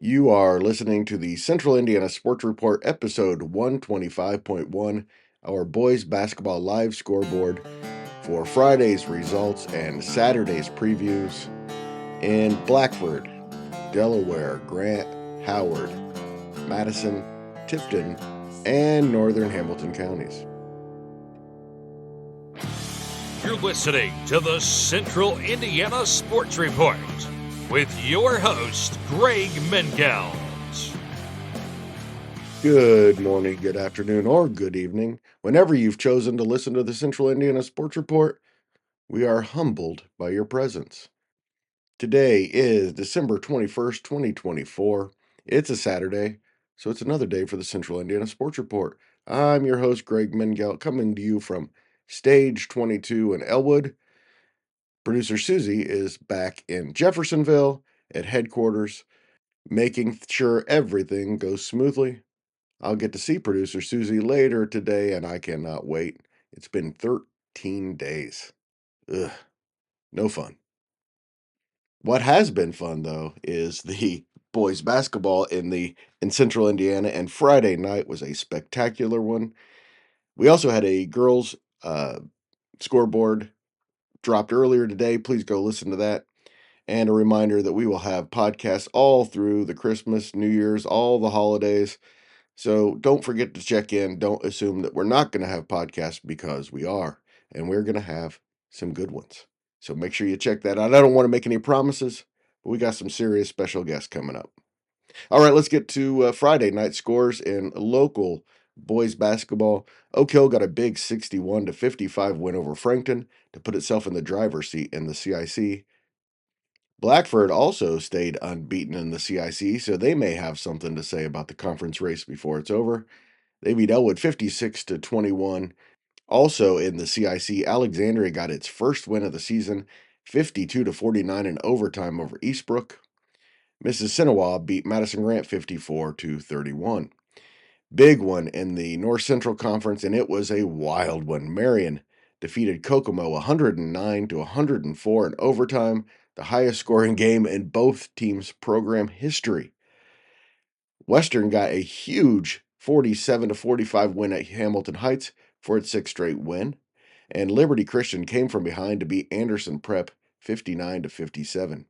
You are listening to the Central Indiana Sports Report, episode 125.1, our boys basketball live scoreboard for Friday's results and Saturday's previews in Blackford, Delaware, Grant, Howard, Madison, Tipton, and northern Hamilton counties. You're listening to the Central Indiana Sports Report with your host, Greg Menkels. Good morning, good afternoon, or good evening. Whenever you've chosen to listen to the Central Indiana Sports Report, we are humbled by your presence. Today is December 21st, 2024. It's a Saturday, so it's another day for the Central Indiana Sports Report. I'm your host, Greg Mengelt, coming to you from Stage 22 in Elwood. Producer Susie is back in Jeffersonville at headquarters, making sure everything goes smoothly. I'll get to see producer Susie later today, and I cannot wait. It's been 13 days. Ugh, no fun. What has been fun, though, is the boys basketball in Central Indiana, and Friday night was a spectacular one. We also had a girls scoreboard dropped earlier today. Please go listen to that. And a reminder that we will have podcasts all through the Christmas, New Year's, all the holidays. So don't forget to check in. Don't assume that we're not going to have podcasts, because we are, and we're going to have some good ones. So make sure you check that out. I don't want to make any promises, but we got some serious special guests coming up. All right, let's get to Friday night scores in local boys basketball. Oak Hill got a big 61-55 win over Frankton to put itself in the driver's seat in the CIC. Blackford also stayed unbeaten in the CIC, so they may have something to say about the conference race before it's over. They beat Elwood 56-21. Also in the CIC, Alexandria got its first win of the season, 52-49 in overtime over Eastbrook. Mississinewa beat Madison Grant 54-31. Big one in the North Central Conference, and it was a wild one. Marion defeated Kokomo 109-104 in overtime, the highest scoring game in both teams' program history. Western got a huge 47-45 win at Hamilton Heights for its sixth straight win, and Liberty Christian came from behind to beat Anderson Prep 59-57.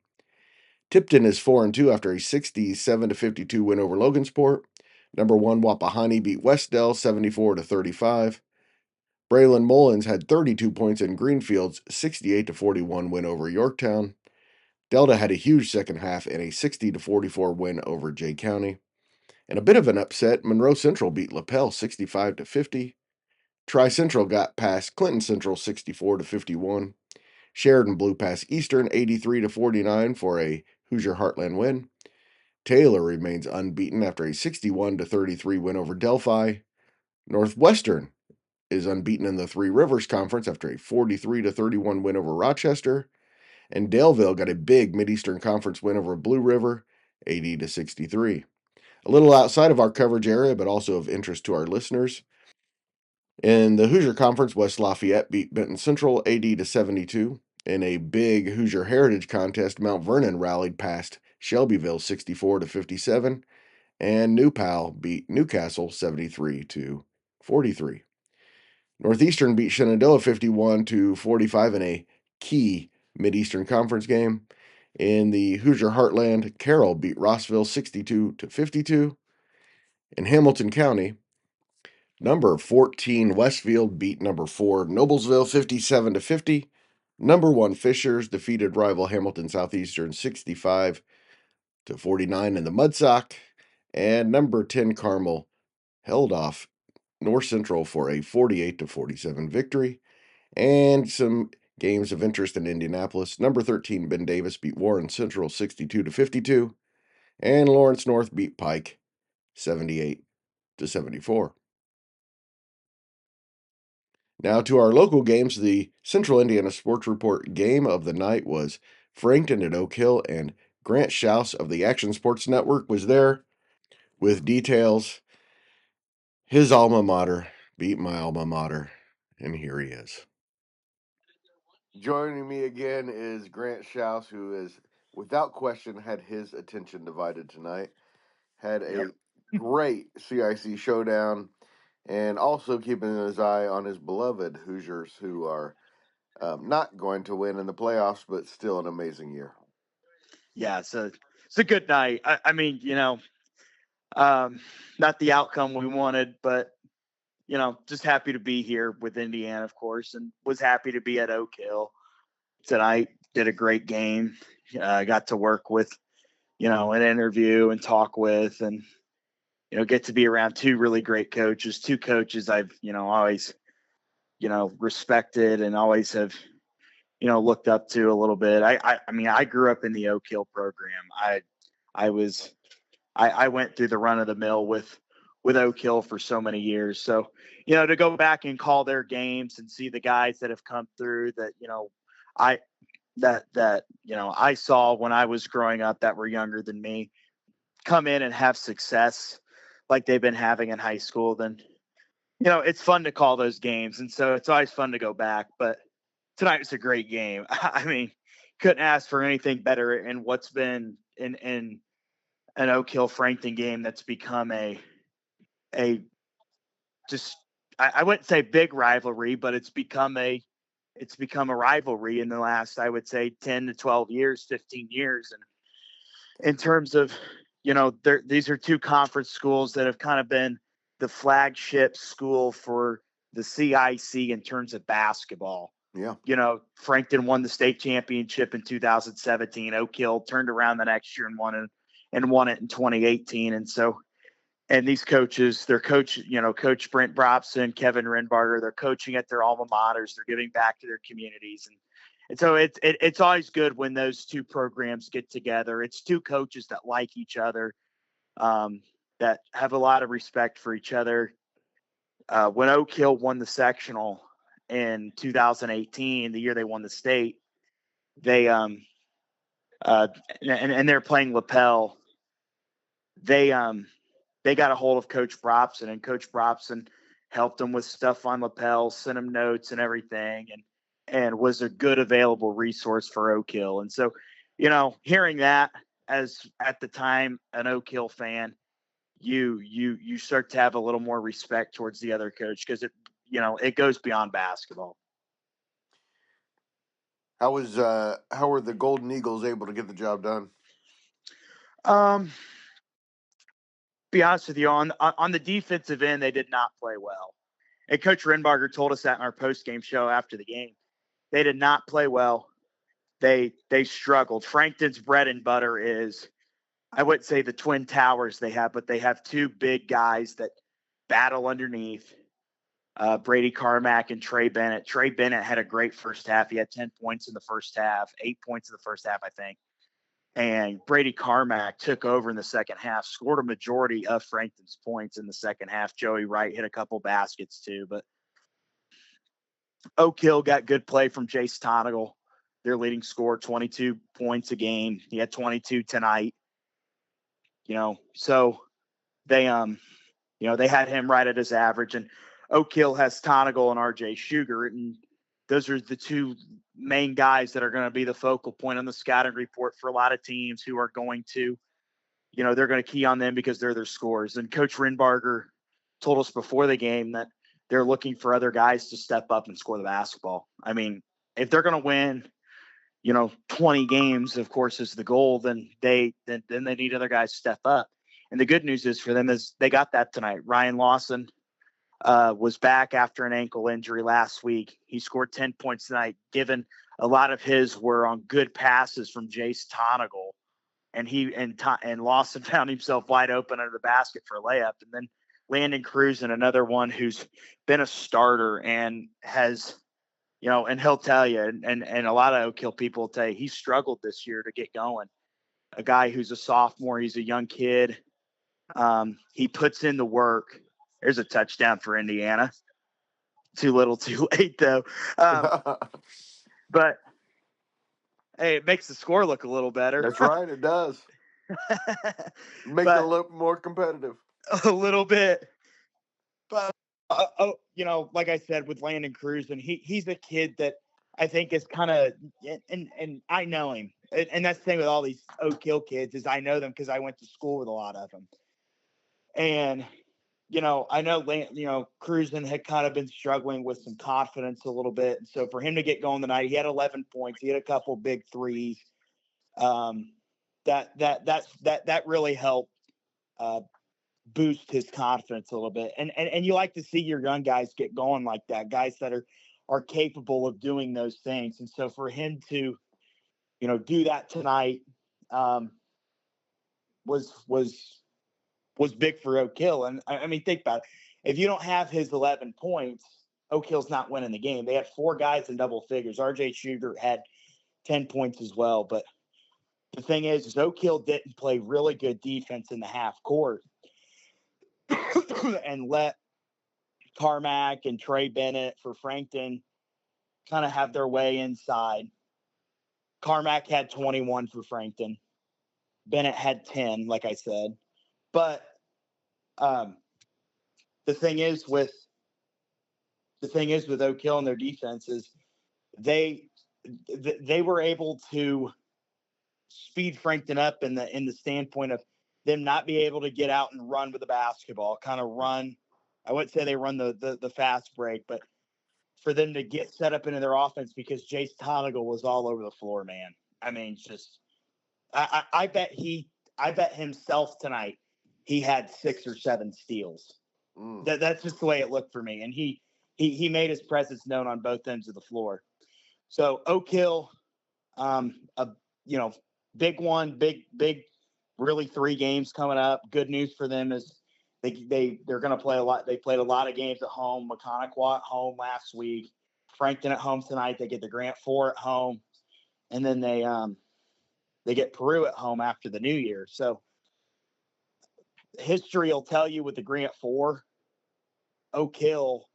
Tipton is 4-2 after a 67-52 win over Logansport. Number 1 Wapahani beat Westdell 74-35. Braylon Mullins had 32 points in Greenfield's 68-41 win over Yorktown. Delta had a huge second half in a 60-44 win over Jay County. And a bit of an upset, Monroe Central beat LaPel 65-50. Tri-Central got past Clinton Central 64-51. Sheridan blew past Eastern 83-49 for a Hoosier Heartland win. Taylor remains unbeaten after a 61-33 win over Delphi. Northwestern is unbeaten in the Three Rivers Conference after a 43-31 win over Rochester. And Daleville got a big Mid-Eastern Conference win over Blue River, 80-63. A little outside of our coverage area, but also of interest to our listeners. In the Hoosier Conference, West Lafayette beat Benton Central 80-72. In a big Hoosier Heritage contest, Mount Vernon rallied past Shelbyville 64-57, and New Pal beat Newcastle 73-43. Northeastern beat Shenandoah 51-45 in a key Mid-Eastern Conference game. In the Hoosier Heartland, Carroll beat Rossville 62-52. In Hamilton County, number 14 Westfield beat number 4 Noblesville 57-50. Number 1 Fishers defeated rival Hamilton Southeastern 65-49 in the Mudsock. And number 10 Carmel held off North Central for a 48-47 victory. And some games of interest in Indianapolis. Number 13 Ben Davis beat Warren Central 62-52. And Lawrence North beat Pike 78-74. Now to our local games. The Central Indiana Sports Report game of the night was Frankton at Oak Hill, and Grant Shouse of the Action Sports Network was there with details. His alma mater beat my alma mater, and here he is. Joining me again is Grant Shouse, who is without question, had his attention divided tonight. Had Yep. a great CIC showdown, and also keeping his eye on his beloved Hoosiers, who are not going to win in the playoffs, but still an amazing year. Yeah, it's a good night. I mean, not the outcome we wanted, but just happy to be here with Indiana, of course, and was happy to be at Oak Hill tonight. Did a great game. Got to work with, an interview and talk with, and get to be around two really great coaches, two coaches I've always respected and always have looked up to a little bit. I mean, I grew up in the Oak Hill program. I went through the run of the mill with Oak Hill for so many years. So, to go back and call their games and see the guys that have come through that, I I saw when I was growing up that were younger than me come in and have success like they've been having in high school, then it's fun to call those games. And so it's always fun to go back. But tonight was a great game. I mean, couldn't ask for anything better in what's been in an Oak Hill-Frankton game that's become a just I wouldn't say big rivalry, but it's become a rivalry in the last, I would say, 10 to 12 years, 15 years. And in terms of, these are two conference schools that have kind of been the flagship school for the CIC in terms of basketball. Yeah. Frankton won the state championship in 2017. Oak Hill turned around the next year and won it in 2018. And so, and these coaches, Coach Brent Brobson, Kevin Renbarger, they're coaching at their alma maters. They're giving back to their communities. And so it's always good when those two programs get together. It's two coaches that like each other, that have a lot of respect for each other. When Oak Hill won the sectional in 2018, the year they won the state, they and they're playing Lapel. They got a hold of Coach Brobson, and Coach Brobson helped them with stuff on Lapel, sent them notes and everything, and was a good available resource for Oak Hill. And so, hearing that as at the time an Oak Hill fan, you start to have a little more respect towards the other coach because it goes beyond basketball. How were the Golden Eagles able to get the job done? Be honest with you, on the defensive end, they did not play well. And Coach Renbarger told us that in our post-game show after the game. They did not play well. They struggled. Frankton's bread and butter is, I wouldn't say the twin towers they have, but they have two big guys that battle underneath, Brady Carmack and Trey Bennett. Trey Bennett had a great first half. He had 10 points in the first half, 8 points in the first half, I think. And Brady Carmack took over in the second half, scored a majority of Frankton's points in the second half. Joey Wright hit a couple baskets too. But Oak Hill got good play from Jace Tonigal, their leading scorer, 22 points a game. He had 22 tonight. So they they had him right at his average. And Oak Hill has Tonigal and RJ Sugar, and those are the two main guys that are going to be the focal point on the scouting report for a lot of teams who are going to, they're going to key on them because they're their scorers. And Coach Renbarger told us before the game that they're looking for other guys to step up and score the basketball. I mean, if they're going to win, 20 games, of course, is the goal, then they need other guys to step up. And the good news is for them is they got that tonight. Ryan Lawson was back after an ankle injury last week. He scored 10 points tonight, given a lot of his were on good passes from Jace Tonigal. And Lawson found himself wide open under the basket for a layup. And then Landon Cruz, and another one who's been a starter and has, and he'll tell you, and a lot of Oak Hill people will tell you, he struggled this year to get going. A guy who's a sophomore, he's a young kid. He puts in the work. There's a touchdown for Indiana. Too little, too late, though. But, hey, it makes the score look a little better. That's right, it does. Make it look more competitive. A little bit. But, like I said, with Landon Cruz, and he's a kid that I think is kind of, and I know him. and that's the thing with all these Oak Hill kids is I know them because I went to school with a lot of them. And, I know, Cruzen had kind of been struggling with some confidence a little bit. And so for him to get going tonight, he had 11 points. He had a couple big threes. That really helped boost his confidence a little bit. And you like to see your young guys get going like that, guys that are capable of doing those things. And so for him to, do that tonight was big for Oak Hill. And I mean, think about it. If you don't have his 11 points, Oak Hill's not winning the game. They had 4 guys in double figures. RJ Sugar had 10 points as well. But the thing is Oak Hill didn't play really good defense in the half court and let Carmack and Trey Bennett for Frankton kind of have their way inside. Carmack had 21 for Frankton. Bennett had 10, like I said. But the thing is with Oak Hill and their defense is they were able to speed Frankton up in the standpoint of them not be able to get out and run with the basketball, kind of run. I wouldn't say they run the fast break, but for them to get set up into their offense because Jace Tonigal was all over the floor, man. I mean, just I bet himself tonight he had 6 or 7 steals. That's just the way it looked for me. And he made his presence known on both ends of the floor. So Oak Hill, big one, big, really 3 games coming up. Good news for them is they're going to play a lot. They played a lot of games at home. Mechaniqua at home last week. Frankton at home tonight. They get the Grant 4 at home, and then they get Peru at home after the New Year. So history will tell you with the Grant 4, Oak Hill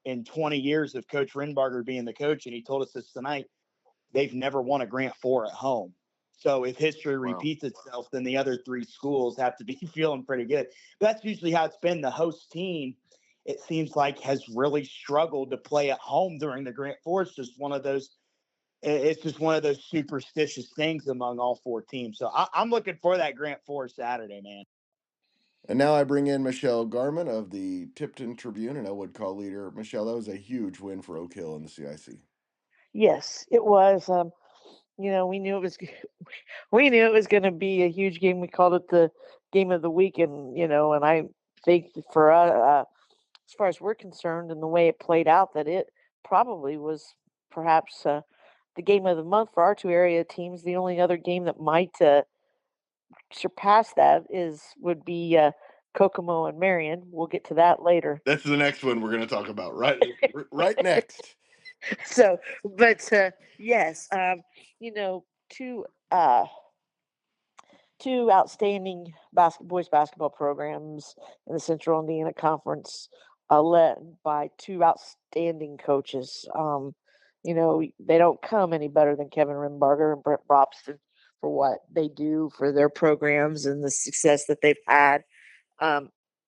in 20 years of Coach Renbarger being the coach, and he told us this tonight, they've never won a Grant 4 at home. So if history repeats itself, then the other 3 schools have to be feeling pretty good. But that's usually how it's been. The host team, it seems like, has really struggled to play at home during the Grant 4. It's just one of those superstitious things among all 4 teams. So I'm looking for that Grant 4 Saturday, man. And now I bring in Michelle Garmon of the Tipton Tribune and Elwood Call Leader. Michelle, that was a huge win for Oak Hill in the CIC. Yes, it was. We knew it was going to be a huge game. We called it the game of the week, and I think for as far as we're concerned, and the way it played out, that it probably was perhaps the game of the month for our 2 area teams. The only other game that might surpass that would be Kokomo and Marion. We'll get to that later. That's the next one we're going to talk about right next. So, but yes, two outstanding boys basketball programs in the Central Indiana Conference, led by 2 outstanding coaches. They don't come any better than Kevin Renbarger and Brent Robston for what they do for their programs and the success that they've had.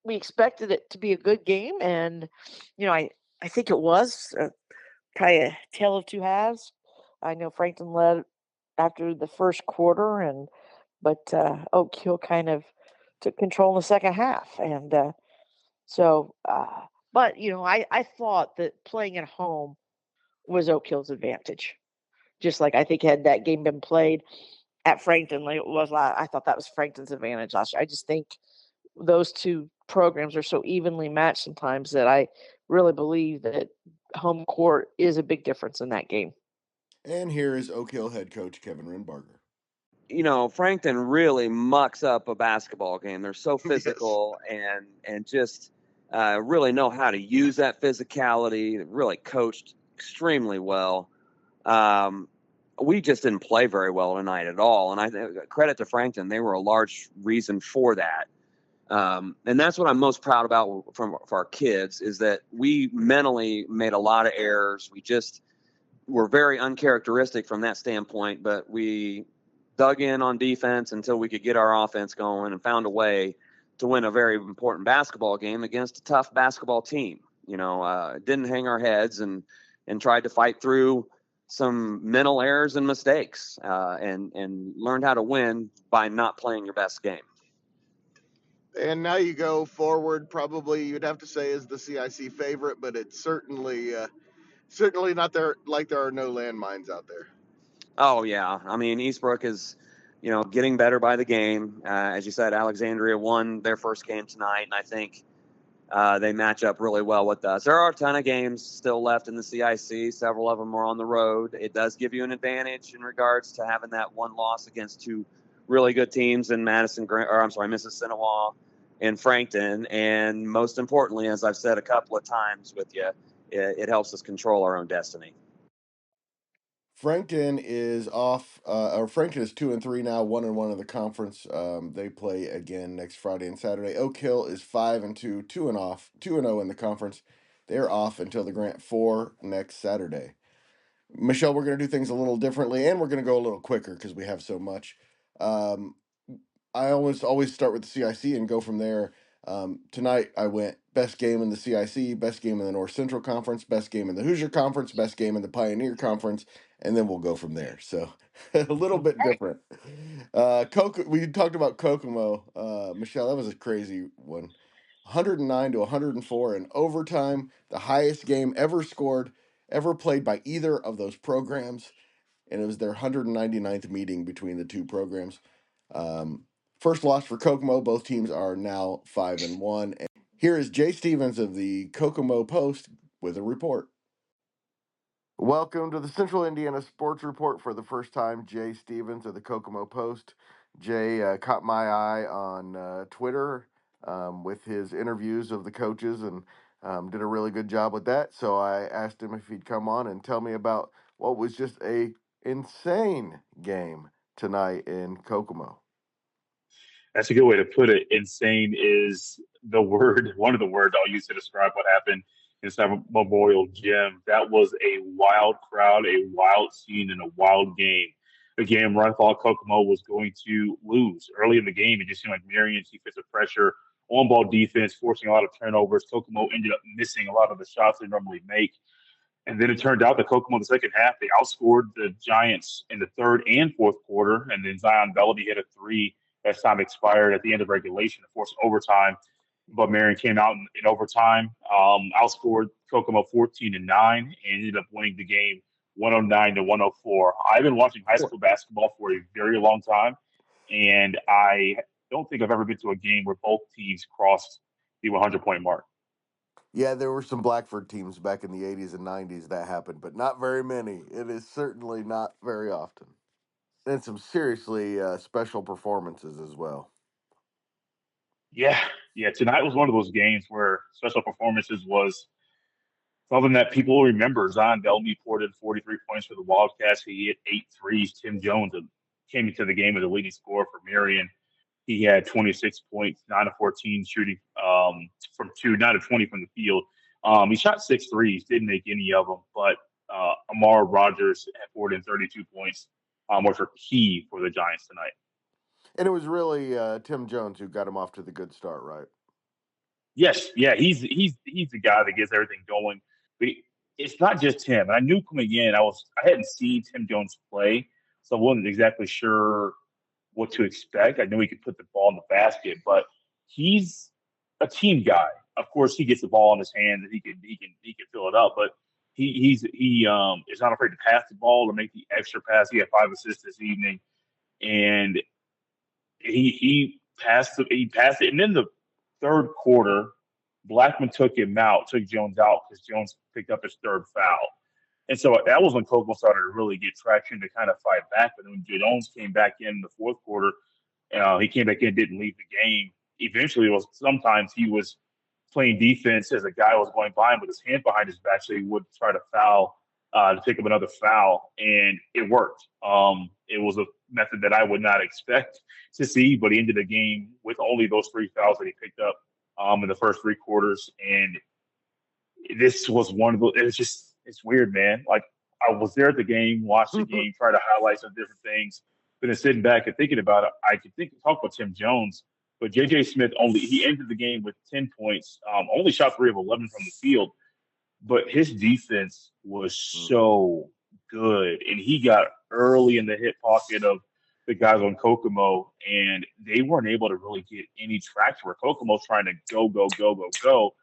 We expected it to be a good game, and I think it was probably a tale of 2 halves. I know Frankton led after the first quarter, but Oak Hill kind of took control in the second half, and but I thought that playing at home was Oak Hill's advantage. Just like I think had that game been played at Frankton like it was, I thought that was Frankton's advantage last year. I just think those 2 programs are so evenly matched sometimes that I really believe that home court is a big difference in that game. And here is Oak Hill head coach Kevin Renbarger. Frankton really mucks up a basketball game. They're so physical and just really know how to use that physicality. Really coached extremely well. We just didn't play very well tonight at all. And I think credit to Frankton, they were a large reason for that. And that's what I'm most proud about for our kids is that we mentally made a lot of errors. We just were very uncharacteristic from that standpoint, but we dug in on defense until we could get our offense going and found a way to win a very important basketball game against a tough basketball team. Didn't hang our heads and tried to fight through some mental errors and mistakes, and learned how to win by not playing your best game. And now you go forward, probably you'd have to say is the CIC favorite, but it's certainly not there, like there are no landmines out there. Oh yeah, I mean Eastbrook is, getting better by the game. As you said, Alexandria won their first game tonight, and I think they match up really well with us. There are a ton of games still left in the CIC. Several of them are on the road. It does give you an advantage in regards to having that one loss against two really good teams in Mississinewa and Frankton. And most importantly, as I've said a couple of times with you, it helps us control our own destiny. Frankton is off. Frankton is 2-3 now, 1-1 in the conference. They play again next Friday and Saturday. Oak Hill is 5-2, 2-0 in the conference. They're off until the Grant 4 next Saturday. Michelle, we're going to do things a little differently, and we're going to go a little quicker because we have so much. I always start with the CIC and go from there. Tonight I went best game in the CIC, best game in the North Central Conference, best game in the Hoosier Conference, best game in the Pioneer Conference, and then we'll go from there. So a little bit different. We talked about Kokomo. Michelle, that was a crazy one. 109 to 104 in overtime, the highest game ever scored, ever played by either of those programs, and it was their 199th meeting between the two programs. First loss for Kokomo. Both teams are now 5-1. And here is Jay Stevens of the Kokomo Post with a report. Welcome to the Central Indiana Sports Report for the first time. Jay Stevens of the Kokomo Post. Jay caught my eye on Twitter with his interviews of the coaches and did a really good job with that. So I asked him if he'd come on and tell me about what was just a insane game tonight in Kokomo. That's a good way to put it. Insane is one of the words I'll use to describe what happened inside Memorial Gym. That was a wild crowd, a wild scene, and a wild game. A game where I thought Kokomo was going to lose. Early in the game, it just seemed like Marion's defensive pressure, on-ball defense, forcing a lot of turnovers. Kokomo ended up missing a lot of the shots they normally make. And then it turned out that Kokomo in the second half, they outscored the Giants in the third and fourth quarter. And then Zion Bellamy hit a three as time expired at the end of regulation to force overtime. But Marion came out in overtime, outscored Kokomo 14-9, and ended up winning the game 109-104. I've been watching high school basketball for a very long time, and I don't think I've ever been to a game where both teams crossed the 100-point mark. Yeah, there were some Blackford teams back in the 80s and 90s that happened, but not very many. It is certainly not very often. And some seriously special performances as well. Yeah. Tonight was one of those games where special performances was something that people remember. Zion Bellamy poured in 43 points for the Wildcats. He hit 8 threes. Tim Jones came into the game as a leading scorer for Marion. He had 26 points, 9 of 14 shooting from 2, 9 of 20 from the field. He shot 6 threes, didn't make any of them, but Amar Rogers had poured in 32 points, which were key for the Giants tonight. And it was really Tim Jones who got him off to the good start, right? Yes, yeah, he's the guy that gets everything going. But it's not just him. I knew coming in, I hadn't seen Tim Jones play, so I wasn't exactly sure what to expect. I knew he could put the ball in the basket, but he's a team guy. Of course, he gets the ball in his hands and he can fill it up. But he is not afraid to pass the ball or make the extra pass. He had 5 assists this evening, and he passed it. And then the third quarter, Blackman took Jones out because Jones picked up his third foul. And so that was when Kokomo started to really get traction to kind of fight back. But when Jones came back in the fourth quarter, he came back in, didn't leave the game. Eventually, sometimes he was playing defense as a guy was going by him with his hand behind his back, so he would try to foul, to pick up another foul, and it worked. It was a method that I would not expect to see, but he ended the game with only those 3 fouls that he picked up in the first 3 quarters. And this was one of those. It's weird, man. Like, I was there at the game, watched the game, tried to highlight some different things. But then sitting back and thinking about it, I could talk about Tim Jones, but J.J. Smith he ended the game with 10 points, only shot 3 of 11 from the field. But his defense was so good, and he got early in the hip pocket of the guys on Kokomo, and they weren't able to really get any traction where Kokomo's trying to go.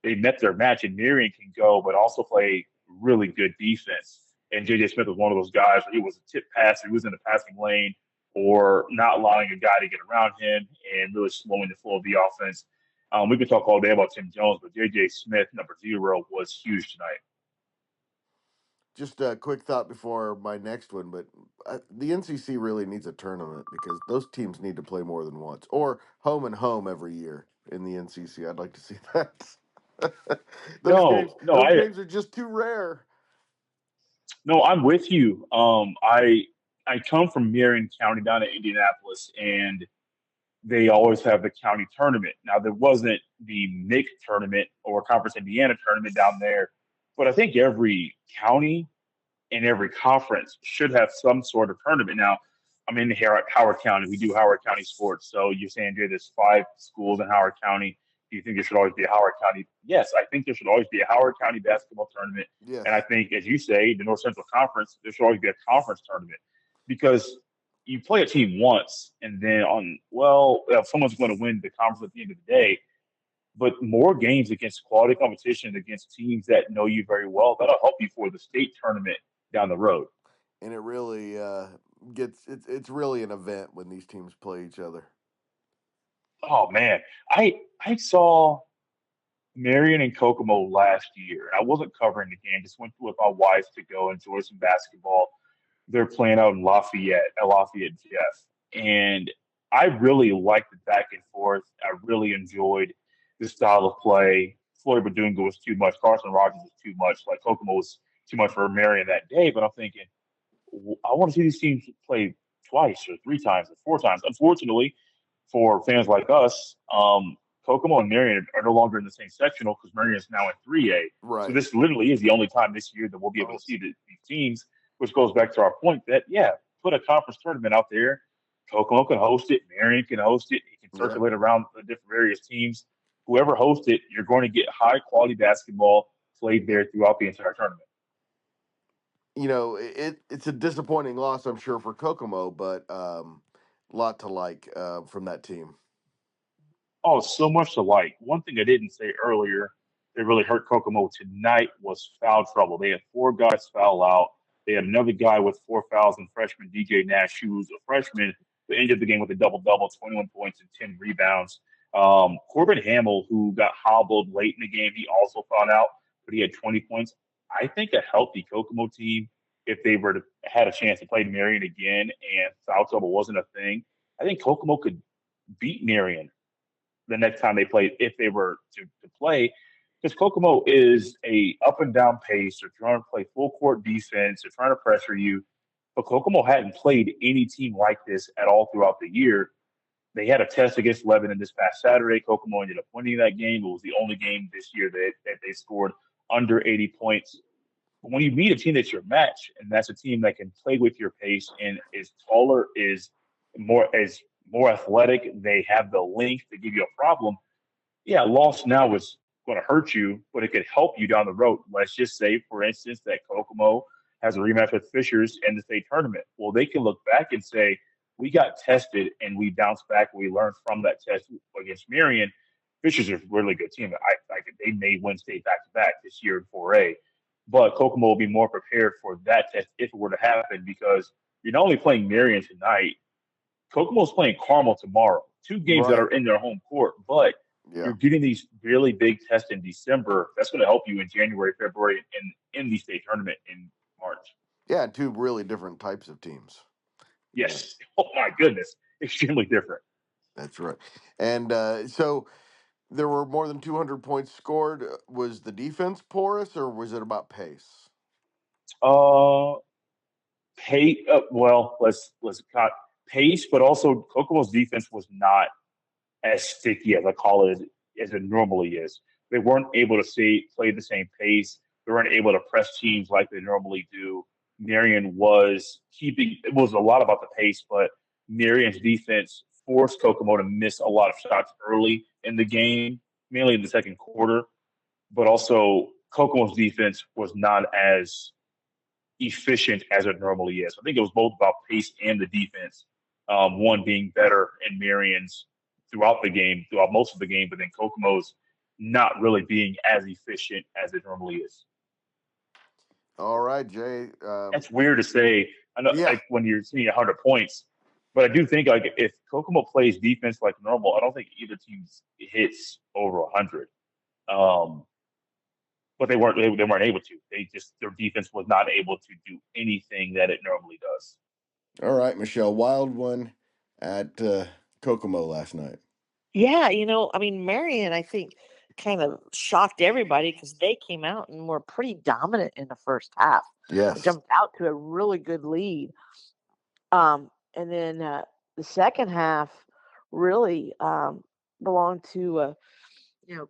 They met their match, and Marion can go, but also play really good defense. And J.J. Smith was one of those guys where he was a tip passer, he was in the passing lane, or not allowing a guy to get around him and really slowing the flow of the offense. We could talk all day about Tim Jones, but J.J. Smith, number 0, was huge tonight. Just a quick thought before my next one, but the NCC really needs a tournament because those teams need to play more than once, or home and home every year in the NCC. I'd like to see that. those games are just too rare. No, I'm with you. I come from Marion County down to Indianapolis, and they always have the county tournament. Now, there wasn't the MIC tournament or Conference Indiana tournament down there, but I think every county and every conference should have some sort of tournament. Now, I'm in Howard County. We do Howard County sports. So you're saying, Jay, there's 5 schools in Howard County. Do you think there should always be a Howard County? Yes, I think there should always be a Howard County basketball tournament. Yes. And I think, as you say, the North Central Conference, there should always be a conference tournament because you play a team once and then someone's going to win the conference at the end of the day. But more games against quality competition against teams that know you very well, that'll help you for the state tournament down the road. And it really it's really an event when these teams play each other. Oh man, I saw Marion and Kokomo last year. I wasn't covering the game; just went with my wife to go enjoy some basketball. They're playing out in Lafayette Jeff, and I really liked the back and forth. I really enjoyed the style of play. Floyd Badunga was too much. Carson Rogers was too much. Like Kokomo was too much for Marion that day. But I'm thinking, I want to see these teams play twice or 3 times or 4 times. Unfortunately, for fans like us, Kokomo and Marion are no longer in the same sectional because Marion is now in 3A. Right. So this literally is the only time this year that we'll be able to see these teams, which goes back to our point that, put a conference tournament out there. Kokomo can host it. Marion can host it. It can circulate around the different various teams. Whoever hosts it, you're going to get high-quality basketball played there throughout the entire tournament. You know, it's a disappointing loss, I'm sure, for Kokomo, but a lot to like from that team. Oh, so much to like. One thing I didn't say earlier that really hurt Kokomo tonight was foul trouble. They had 4 guys foul out. They had another guy with 4 fouls, and freshman DJ Nash, who was a freshman, who ended the game with a double-double, 21 points and 10 rebounds. Corbin Hamill, who got hobbled late in the game, he also fouled out, but he had 20 points. I think a healthy Kokomo team, if they were to had a chance to play Marion again and foul trouble wasn't a thing, I think Kokomo could beat Marion the next time they played if they were to play. Because Kokomo is a up and down pace. They're trying to play full court defense. They're trying to pressure you. But Kokomo hadn't played any team like this at all throughout the year. They had a test against Lebanon this past Saturday. Kokomo ended up winning that game. It was the only game this year that they scored under 80 points. But when you meet a team that's your match, and that's a team that can play with your pace and is taller, is more athletic, they have the length to give you a problem. Yeah, loss now is going to hurt you, but it could help you down the road. Let's just say, for instance, that Kokomo has a rematch with Fishers in the state tournament. Well, they can look back and say, we got tested and we bounced back. We learned from that test against Marion. Fishers is a really good team. They may win state back-to-back this year in 4A. But Kokomo will be more prepared for that test if it were to happen because you're not only playing Marion tonight, Kokomo's playing Carmel tomorrow. 2 games that are in their home court, but you're getting these really big tests in December. That's going to help you in January, February, and in the state tournament in March. Yeah, 2 really different types of teams. Yes. Oh, my goodness. Extremely different. That's right. And so there were more than 200 points scored. Was the defense porous, or was it about pace? Let's cut pace, but also Kokomo's defense was not as sticky as I call it as it normally is. They weren't able to play the same pace. They weren't able to press teams like they normally do. Marion was it was a lot about the pace, but Marion's defense forced Kokomo to miss a lot of shots early in the game, mainly in the second quarter. But also Kokomo's defense was not as efficient as it normally is. I think it was both about pace and the defense. One being better in Marion's throughout most of the game, but then Kokomo's not really being as efficient as it normally is. All right, Jay. That's weird to say. I know, Yeah. like when you're seeing 100 points, but I do think like if Kokomo plays defense like normal, I don't think either team hits over 100. But they weren't able to. Their defense was not able to do anything that it normally does. All right, Michelle. Wild one at Kokomo last night. Yeah, Marion, I think, kind of shocked everybody because they came out and were pretty dominant in the first half. Yes. They jumped out to a really good lead. And then the second half really belonged to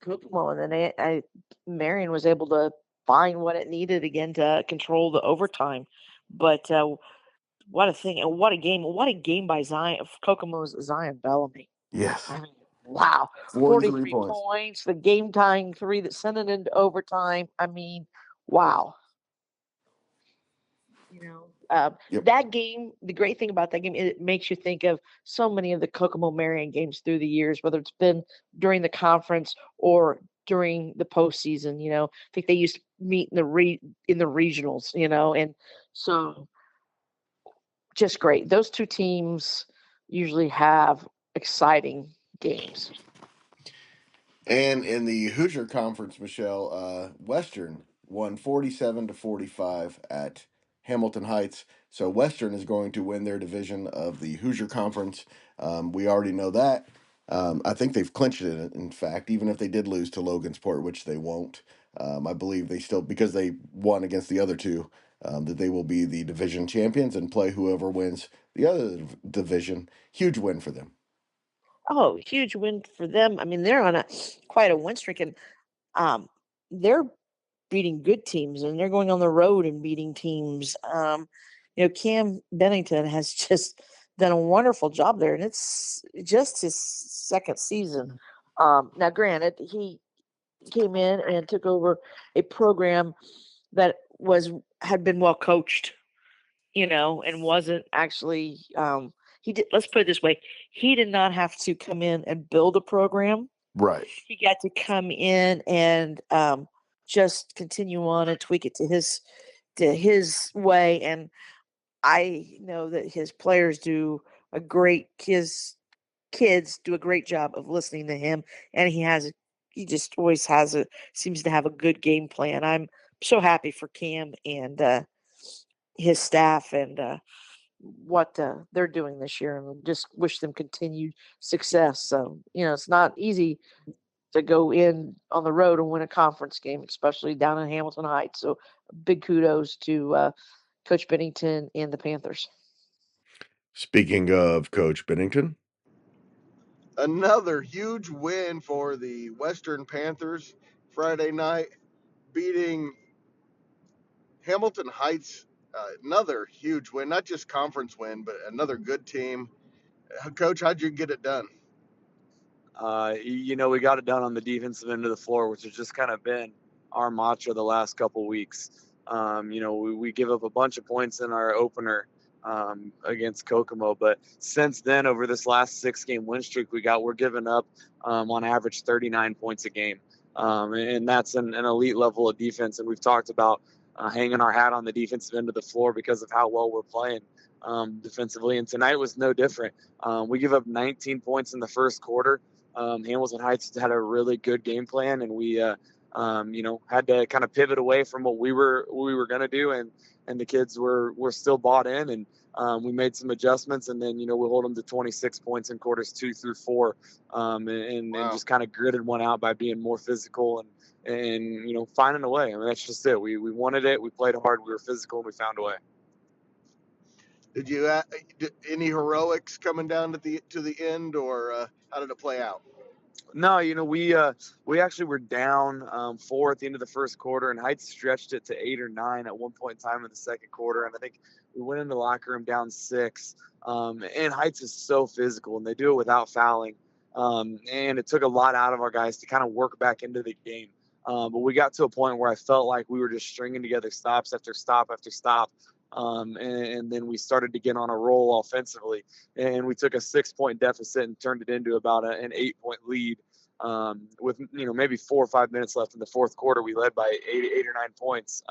Kokomo, and then Marion was able to find what it needed again to control the overtime. But what a thing, and what a game by Kokomo's Zion Bellamy. Yes. I mean, wow, 43 points, the game tying 3 that sent it into overtime. I mean, wow. Yep. That game, the great thing about that game, it makes you think of so many of the Kokomo Marion games through the years, whether it's been during the conference or during the postseason. I think they used to meet in the regionals. And so just great. Those two teams usually have exciting games. And in the Hoosier Conference, Michelle, Western won 47-45 at Hamilton Heights. So Western is going to win their division of the Hoosier Conference. We already know that. I think they've clinched it, in fact, even if they did lose to Logansport, which they won't. I believe they still, because they won against the other two, that they will be the division champions and play whoever wins the other division. Huge win for them. Oh, huge win for them. I mean, they're on quite a win streak, and they're beating good teams, and they're going on the road and beating teams. Cam Bennington has just done a wonderful job there, and it's just his second season. Now, granted, he came in and took over a program that had been well coached, and wasn't actually. He did. Let's put it this way: he did not have to come in and build a program. Right. He got to come in and just continue on and tweak it to his way. And I know that his kids do a great job of listening to him, and he just always seems to have a good game plan. I'm so happy for Cam and his staff and what they're doing this year, and just wish them continued success. So, it's not easy to go in on the road and win a conference game, especially down in Hamilton Heights. So big kudos to Coach Bennington and the Panthers. Speaking of Coach Bennington, another huge win for the Western Panthers Friday night, beating Hamilton Heights. Another huge win, not just conference win, but another good team. Coach, how'd you get it done? We got it done on the defensive end of the floor, which has just kind of been our mantra the last couple weeks. We give up a bunch of points in our opener against Kokomo, but since then, over this last 6-game win streak we're giving up on average 39 points a game, and that's an elite level of defense. And we've talked about hanging our hat on the defensive end of the floor because of how well we're playing defensively, and tonight was no different. We give up 19 points in the first quarter. Hamilton Heights had a really good game plan, and we had to kind of pivot away from what we were going to do, and the kids were still bought in, and we made some adjustments, and then we hold them to 26 points in quarters 2 through 4, and just kind of gritted one out by being more physical and finding a way. I mean, that's just it. We wanted it, we played hard, we were physical, and we found a way. Did you any heroics coming down to the end, or how did it play out? No, we actually were down 4 at the end of the first quarter, and Heights stretched it to 8 or 9 at one point in time in the second quarter. And I think we went into the locker room down 6. And Heights is so physical, and they do it without fouling. And it took a lot out of our guys to kind of work back into the game. But we got to a point where I felt like we were just stringing together stops after stop after stop. And then we started to get on a roll offensively, and we took a 6-point deficit and turned it into about an 8-point lead. With maybe 4 or 5 minutes left in the fourth quarter, we led by eight or 9 points.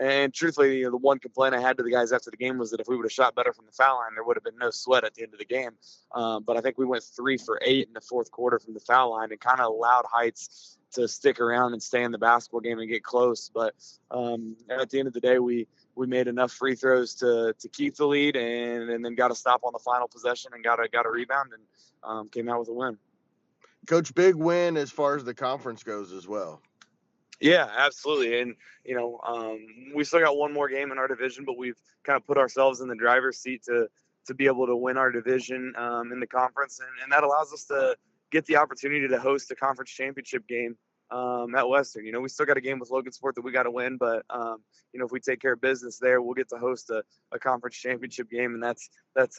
And truthfully, the one complaint I had to the guys after the game was that if we would have shot better from the foul line, there would have been no sweat at the end of the game. But I think we went 3 for 8 in the fourth quarter from the foul line, and kind of allowed Heights to stick around and stay in the basketball game and get close. But at the end of the day, we made enough free throws to keep the lead, and then got a stop on the final possession and got a rebound and came out with a win. Coach, big win as far as the conference goes as well. Yeah, absolutely. And, we still got one more game in our division, but we've kind of put ourselves in the driver's seat to be able to win our division in the conference. And that allows us to get the opportunity to host a conference championship game at Western. We still got a game with Logansport that we got to win, but, if we take care of business there, we'll get to host a conference championship game. And that's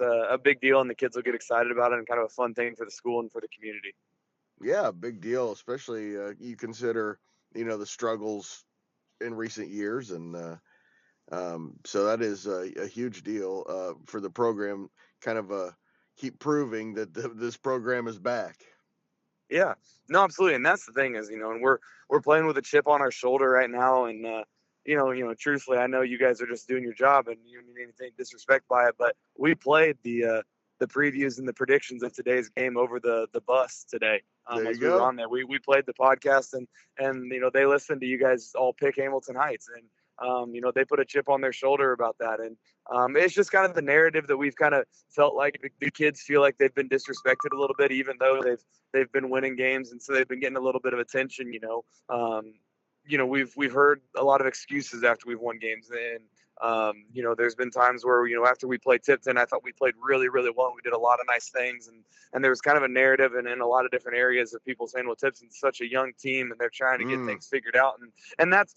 a big deal, and the kids will get excited about it, and kind of a fun thing for the school and for the community. Yeah, big deal, especially you consider, the struggles in recent years. And so that is a huge deal for the program, kind of keep proving that this program is back. Yeah, no, absolutely. And that's the thing is, and we're playing with a chip on our shoulder right now. And, truthfully, I know you guys are just doing your job, and you don't mean anything disrespect by it, but we played the previews and the predictions of today's game over the bus today. There as you we were go. on there, we played the podcast, and they listened to you guys all pick Hamilton Heights, and they put a chip on their shoulder about that. And it's just kind of the narrative that we've kind of felt like the kids feel like they've been disrespected a little bit, even though they've been winning games, and so they've been getting a little bit of attention. We've heard a lot of excuses after we've won games, and there's been times where, after we played Tipton, I thought we played really, really well. We did a lot of nice things, and there was kind of a narrative and in a lot of different areas of people saying, well, Tipton's such a young team and they're trying to get things figured out. And that's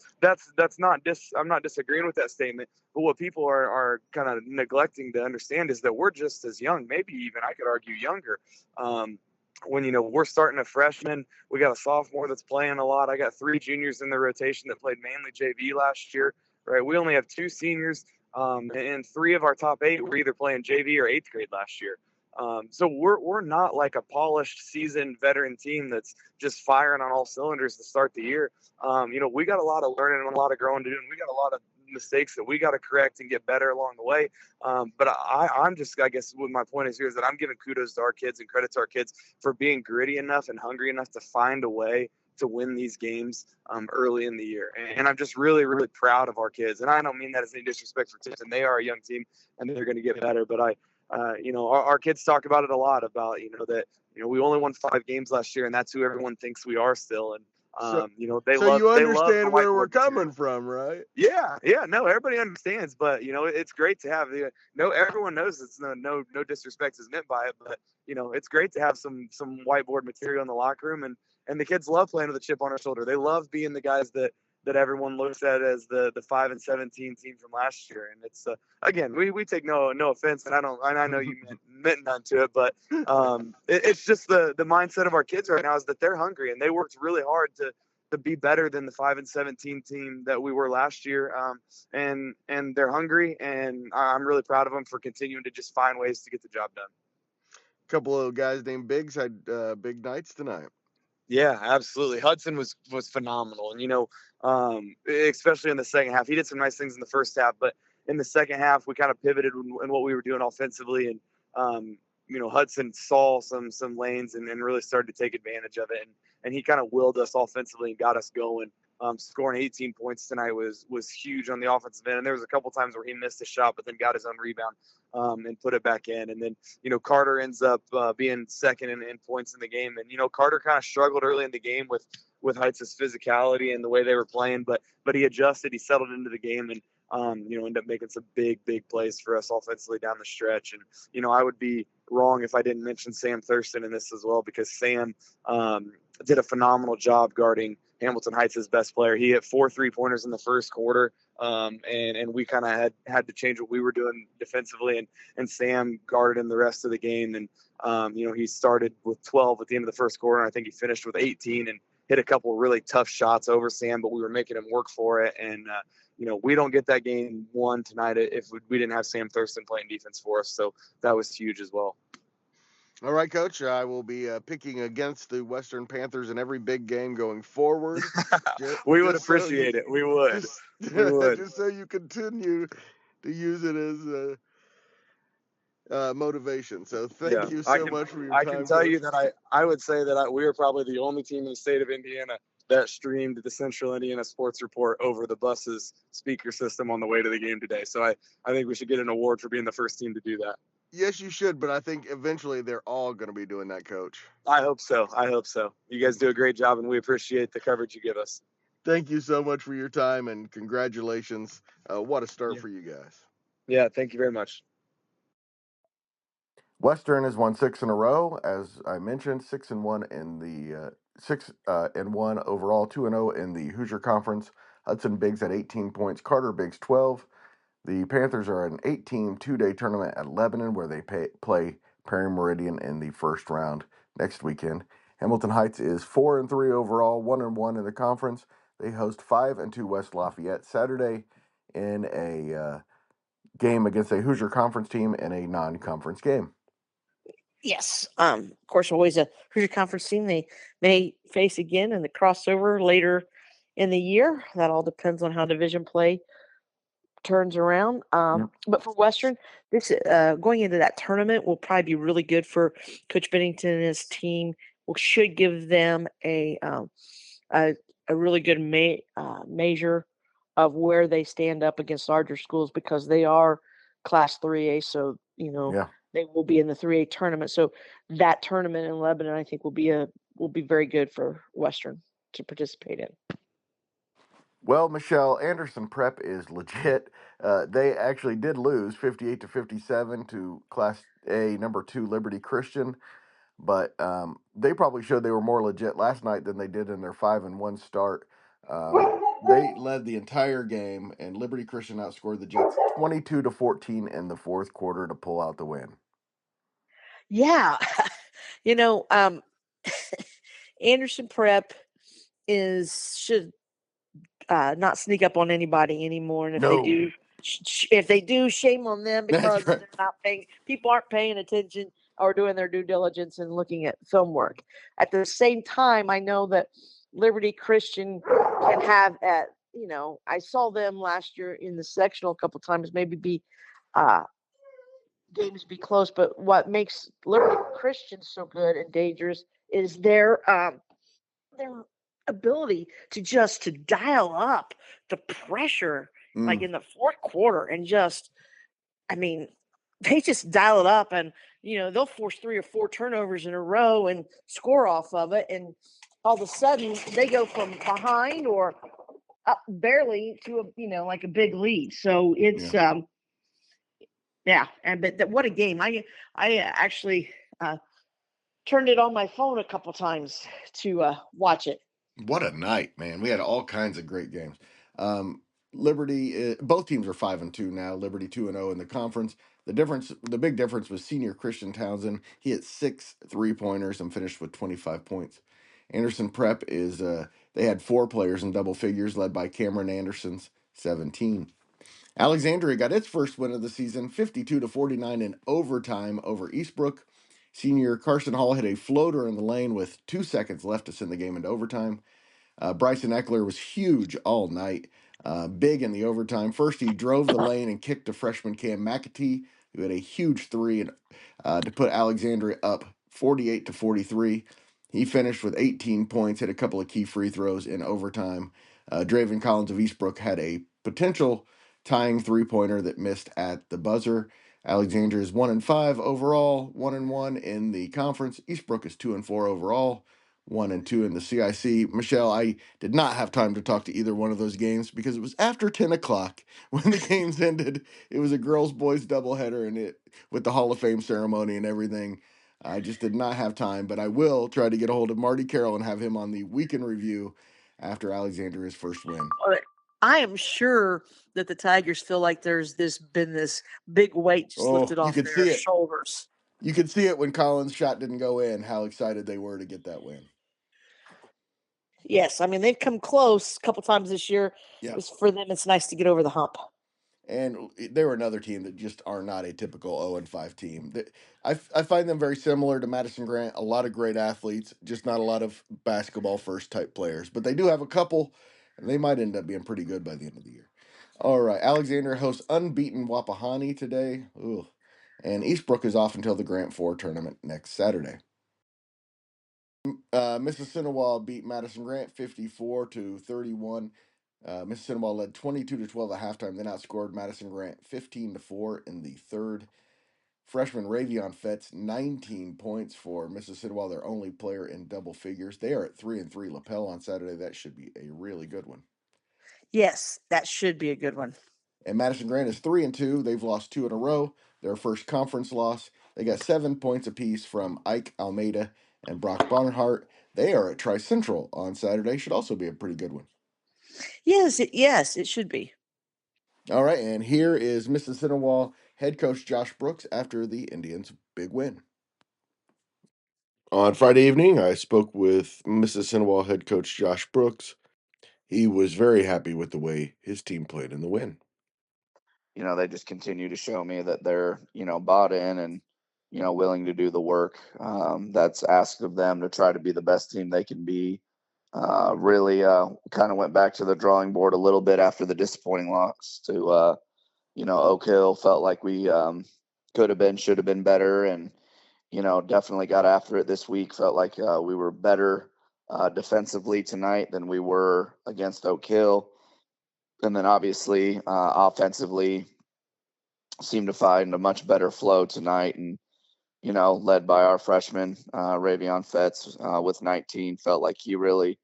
not I'm not disagreeing with that statement, but what people are kind of neglecting to understand is that we're just as young, maybe even I could argue younger. When, we're starting a freshman, we got a sophomore that's playing a lot. I got 3 juniors in the rotation that played mainly JV last year. Right, we only have 2 seniors, and 3 of our top 8 were either playing JV or 8th grade last year. So we're not like a polished, seasoned veteran team that's just firing on all cylinders to start the year. We got a lot of learning and a lot of growing to do, and we got a lot of mistakes that we got to correct and get better along the way. But I'm just, I guess what my point is here is that I'm giving kudos to our kids and credit to our kids for being gritty enough and hungry enough to find a way to win these games early in the year. And I'm just really, really proud of our kids. And I don't mean that as any disrespect for Tipton. They are a young team and they're going to get better. But our kids talk about it a lot about, that, we only won 5 games last year, and that's who everyone thinks we are still. And, they so love, you they love understand the where we're whiteboard coming material. from, right? Yeah, no, everybody understands, but it's great to have everyone knows it's no disrespect is meant by it, but it's great to have some whiteboard material in the locker room, and the kids love playing with a chip on their shoulder. They love being the guys that everyone looks at as the 5-17 team from last year. And it's again, we take no offense, and I know you meant none to it, but it's just the mindset of our kids right now is that they're hungry and they worked really hard to be better than the 5-17 team that we were last year. And they're hungry, and I'm really proud of them for continuing to just find ways to get the job done. A couple of guys named Biggs had big nights tonight. Yeah, absolutely. Hudson was phenomenal. And, especially in the second half, he did some nice things in the first half, but in the second half, we kind of pivoted in what we were doing offensively. And, Hudson saw some lanes and really started to take advantage of it. And he kind of willed us offensively and got us going. Scoring 18 points tonight was huge on the offensive end. And there was a couple times where he missed a shot, but then got his own rebound and put it back in. And then, Carter ends up being second in points in the game. And, Carter kind of struggled early in the game with Heights' physicality and the way they were playing, but he adjusted, he settled into the game, and ended up making some big plays for us offensively down the stretch. And, I would be wrong if I didn't mention Sam Thurston in this as well, because Sam did a phenomenal job guarding Hamilton Heights' best player. He hit 4 3-pointers in the first quarter, and we kind of had to change what we were doing defensively, and Sam guarded him the rest of the game. And he started with 12 at the end of the first quarter, and I think he finished with 18 and hit a couple of really tough shots over Sam, but we were making him work for it. And, we don't get that game won tonight if we didn't have Sam Thurston playing defense for us. So that was huge as well. All right, Coach. I will be picking against the Western Panthers in every big game going forward. We would appreciate it. We would. We would. Just so you continue to use it as motivation. So thank you so much for your time. I can tell you that I would say that we are probably the only team in the state of Indiana that streamed the Central Indiana Sports Report over the bus's speaker system on the way to the game today. So I think we should get an award for being the first team to do that. Yes, you should, but I think eventually they're all going to be doing that, Coach. I hope so. You guys do a great job, and we appreciate the coverage you give us. Thank you so much for your time, and congratulations. What a start for you guys. Yeah, thank you very much. Western has won 6 in a row, as I mentioned, 6-1 in the 6-1 overall, 2-0 in the Hoosier Conference. Hudson Biggs at 18 points, Carter Biggs 12. The Panthers are an 8-team two-day tournament at Lebanon, where they play Perry Meridian in the first round next weekend. Hamilton Heights is 4-3 overall, 1-1 in the conference. They host 5-2 West Lafayette Saturday in a game against a Hoosier Conference team in a non-conference game. Yes. Of course, always a Hoosier Conference team. They may face again in the crossover later in the year. That all depends on how division play turns around. But for Western, this going into that tournament will probably be really good for Coach Bennington and his team. Should give them a really good measure of where they stand up against larger schools, because they are Class 3A. So they will be in the 3A tournament. So that tournament in Lebanon, I think, will be very good for Western to participate in. Well, Michelle, Anderson Prep is legit. They actually did lose 58-57 to Class A number 2 Liberty Christian, but they probably showed they were more legit last night than they did in their 5-1 start. They led the entire game, and Liberty Christian outscored the Jets 22-14 in the fourth quarter to pull out the win. Yeah, Anderson Prep should not sneak up on anybody anymore, and if they do, shame on them, because they're not paying. People aren't paying attention or doing their due diligence and looking at film work. At the same time, I know that Liberty Christian can have I saw them last year in the sectional a couple times, maybe games be close, but what makes Liberty Christian so good and dangerous is their ability to dial up the pressure like in the fourth quarter, and they just dial it up, and they'll force 3 or 4 turnovers in a row and score off of it, and all of a sudden they go from behind or up barely to a big lead. So it's but what a game. I actually turned it on my phone a couple times to watch it. What a night, man. We had all kinds of great games. Liberty, both teams are 5-2 now. Liberty 2-0 in the conference. The big difference was senior Christian Townsend. He hit 6 3-pointers and finished with 25 points. Anderson Prep they had 4 players in double figures, led by Cameron Anderson's 17. Alexandria got its first win of the season, 52-49 in overtime over Eastbrook. Senior Carson Hall hit a floater in the lane with 2 seconds left to send the game into overtime. Bryson Eckler was huge all night, big in the overtime. First, he drove the lane and kicked to freshman Cam McAtee, who had a huge 3 to put Alexandria up 48-43. He finished with 18 points, hit a couple of key free throws in overtime. Draven Collins of Eastbrook had a potential tying 3-pointer that missed at the buzzer. Alexandria is 1-5 overall, 1-1 in the conference. Eastbrook is 2-4 overall, 1-2 in the CIC. Michelle, I did not have time to talk to either one of those games because it was after 10 o'clock when the games ended. It was a girls-boys doubleheader, and with the Hall of Fame ceremony and everything. I just did not have time, but I will try to get a hold of Marty Carroll and have him on the weekend review after Alexandria's first win. I am sure that the Tigers feel like there's been this big weight just lifted off their shoulders. You could see it when Collins' shot didn't go in, how excited they were to get that win. Yes, I mean they've come close a couple times this year. Yeah. For them, it's nice to get over the hump. And they were another team that just are not a typical 0-5 team. I find them very similar to Madison Grant. A lot of great athletes, just not a lot of basketball first type players. But they do have a couple, and they might end up being pretty good by the end of the year. All right, Alexander hosts unbeaten Wapahani today. Ooh. And Eastbrook is off until the Grant 4 tournament next Saturday. Mississinewa beat Madison Grant 54-31. Mississinewa led 22-12 at halftime, then outscored Madison Grant 15-4 in the third. Freshman Ravion Fetz 19 points for Mississinewa, their only player in double figures. They are at 3-3. Lapel on Saturday. That should be a really good one. Yes, that should be a good one. And Madison Grant is 3-2. They've lost 2 in a row. Their first conference loss. They got 7 points apiece from Ike Almeida and Brock Barnhart. They are at Tri Central on Saturday. Should also be a pretty good one. Yes, it should be. All right, and here is Mississinewa head coach Josh Brooks after the Indians' big win. On Friday evening, I spoke with Mississinewa head coach Josh Brooks. He was very happy with the way his team played in the win. They just continue to show me that they're, bought in and, willing to do the work that's asked of them to try to be the best team they can be. Really kind of went back to the drawing board a little bit after the disappointing loss to, Oak Hill. Felt like we should have been better, and, definitely got after it this week. Felt like we were better defensively tonight than we were against Oak Hill. And then obviously offensively seemed to find a much better flow tonight, and led by our freshman Ravion Fetz with 19. Felt like he really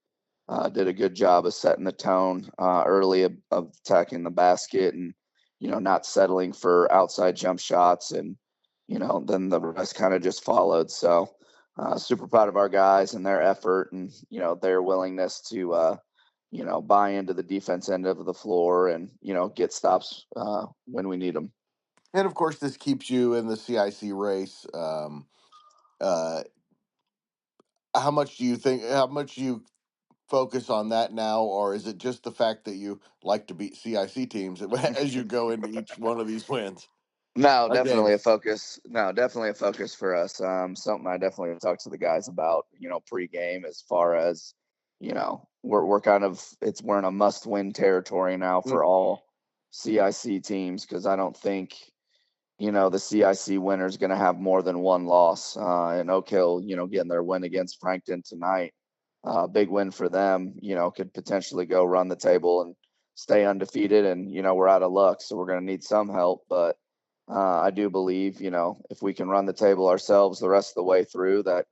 did a good job of setting the tone early of attacking the basket and not settling for outside jump shots, and then the rest kind of just followed. So super proud of our guys and their effort and their willingness to buy into the defense end of the floor and, get stops when we need them. And of course, this keeps you in the CIC race. How much you focus on that now, or is it just the fact that you like to beat CIC teams as you go into each one of these wins? No, definitely a focus. No, definitely a focus for us. Something I definitely talked to the guys about, pregame, as far as, we're in a must-win territory now for all CIC teams, because I don't think, the CIC winner is going to have more than one loss. And Oak Hill, getting their win against Frankton tonight, big win for them, could potentially go run the table and stay undefeated. And, we're out of luck, so we're going to need some help. But I do believe, if we can run the table ourselves the rest of the way through, that,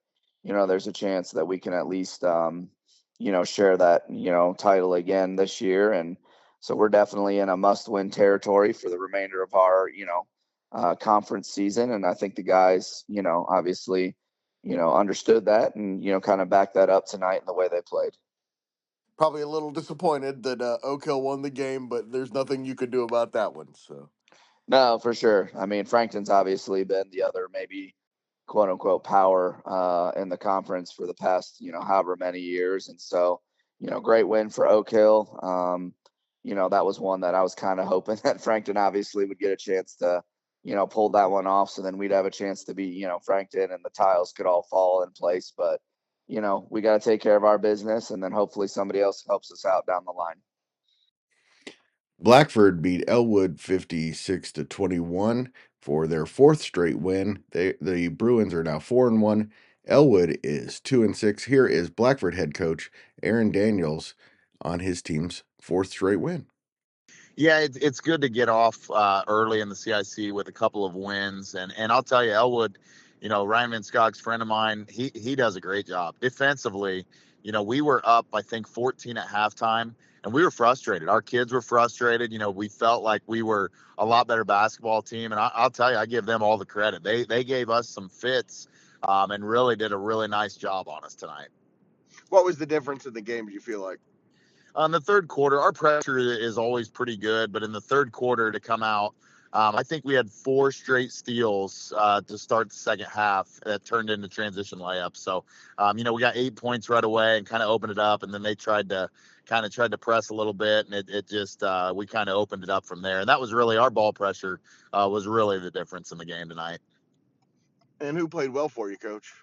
there's a chance that we can at least, share that, title again this year. And so we're definitely in a must-win territory for the remainder of our, conference season. And I think the guys, obviously, understood that and, kind of backed that up tonight in the way they played. Probably a little disappointed that Oak Hill won the game, but there's nothing you could do about that one. So. No, for sure. I mean, Frankton's obviously been the other maybe quote unquote power in the conference for the past, however many years. And so, great win for Oak Hill. That was one that I was kind of hoping that Frankton obviously would get a chance to, pull that one off. So then we'd have a chance to beat, Frankton, and the tiles could all fall in place. But, we got to take care of our business, and then hopefully somebody else helps us out down the line. Blackford beat Elwood 56-21 for their fourth straight win. The Bruins are now 4-1. Elwood is 2-6. Here is Blackford head coach Aaron Daniels on his team's fourth straight win. Yeah, it's good to get off early in the CIC with a couple of wins, and I'll tell you, Elwood, Ryan Van Skog's friend of mine, he does a great job defensively. We were up, I think, 14 at halftime, and we were frustrated. Our kids were frustrated. We felt like we were a lot better basketball team, and I'll tell you, I give them all the credit. They gave us some fits and really did a really nice job on us tonight. What was the difference in the game, do you feel like? In the third quarter, our pressure is always pretty good, but in the third quarter to come out I think we had 4 straight steals to start the second half that turned into transition layups. So, we got 8 points right away and kind of opened it up, and then they tried to press a little bit, and it just we kind of opened it up from there. And that was really our ball pressure was really the difference in the game tonight. And who played well for you, Coach?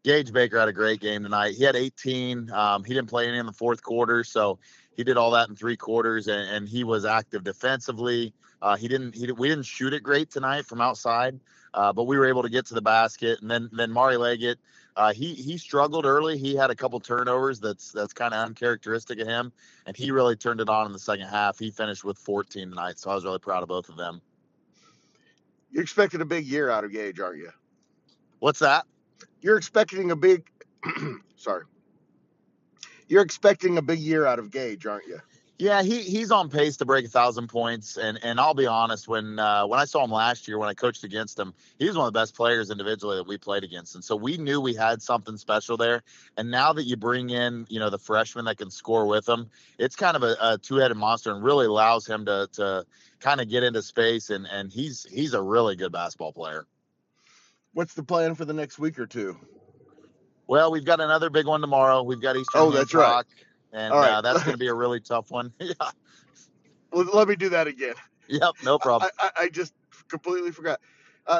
Gage Baker had a great game tonight. He had 18. He didn't play any in the fourth quarter, so he did all that in 3 quarters, and he was active defensively. We didn't shoot it great tonight from outside, but we were able to get to the basket. And then Mari Leggett, he struggled early. He had a couple turnovers that's kind of uncharacteristic of him, and he really turned it on in the second half. He finished with 14 tonight, so I was really proud of both of them. You're expecting a big year out of Gage, aren't you? What's that? You're expecting a big sorry. You're expecting a big year out of Gage, aren't you? Yeah, he's on pace to break 1,000 points, and I'll be honest, when I saw him last year, when I coached against him, he was one of the best players individually that we played against, and so we knew we had something special there. And now that you bring in, the freshman that can score with him, it's kind of a two-headed monster, and really allows him to kind of get into space, and he's a really good basketball player. What's the plan for the next week or two? Well, we've got another big one tomorrow. We've got Eastern Hancock. That's right. And right. That's going to be a really tough one. Yeah. Let me do that again. Yep, no problem. I just completely forgot.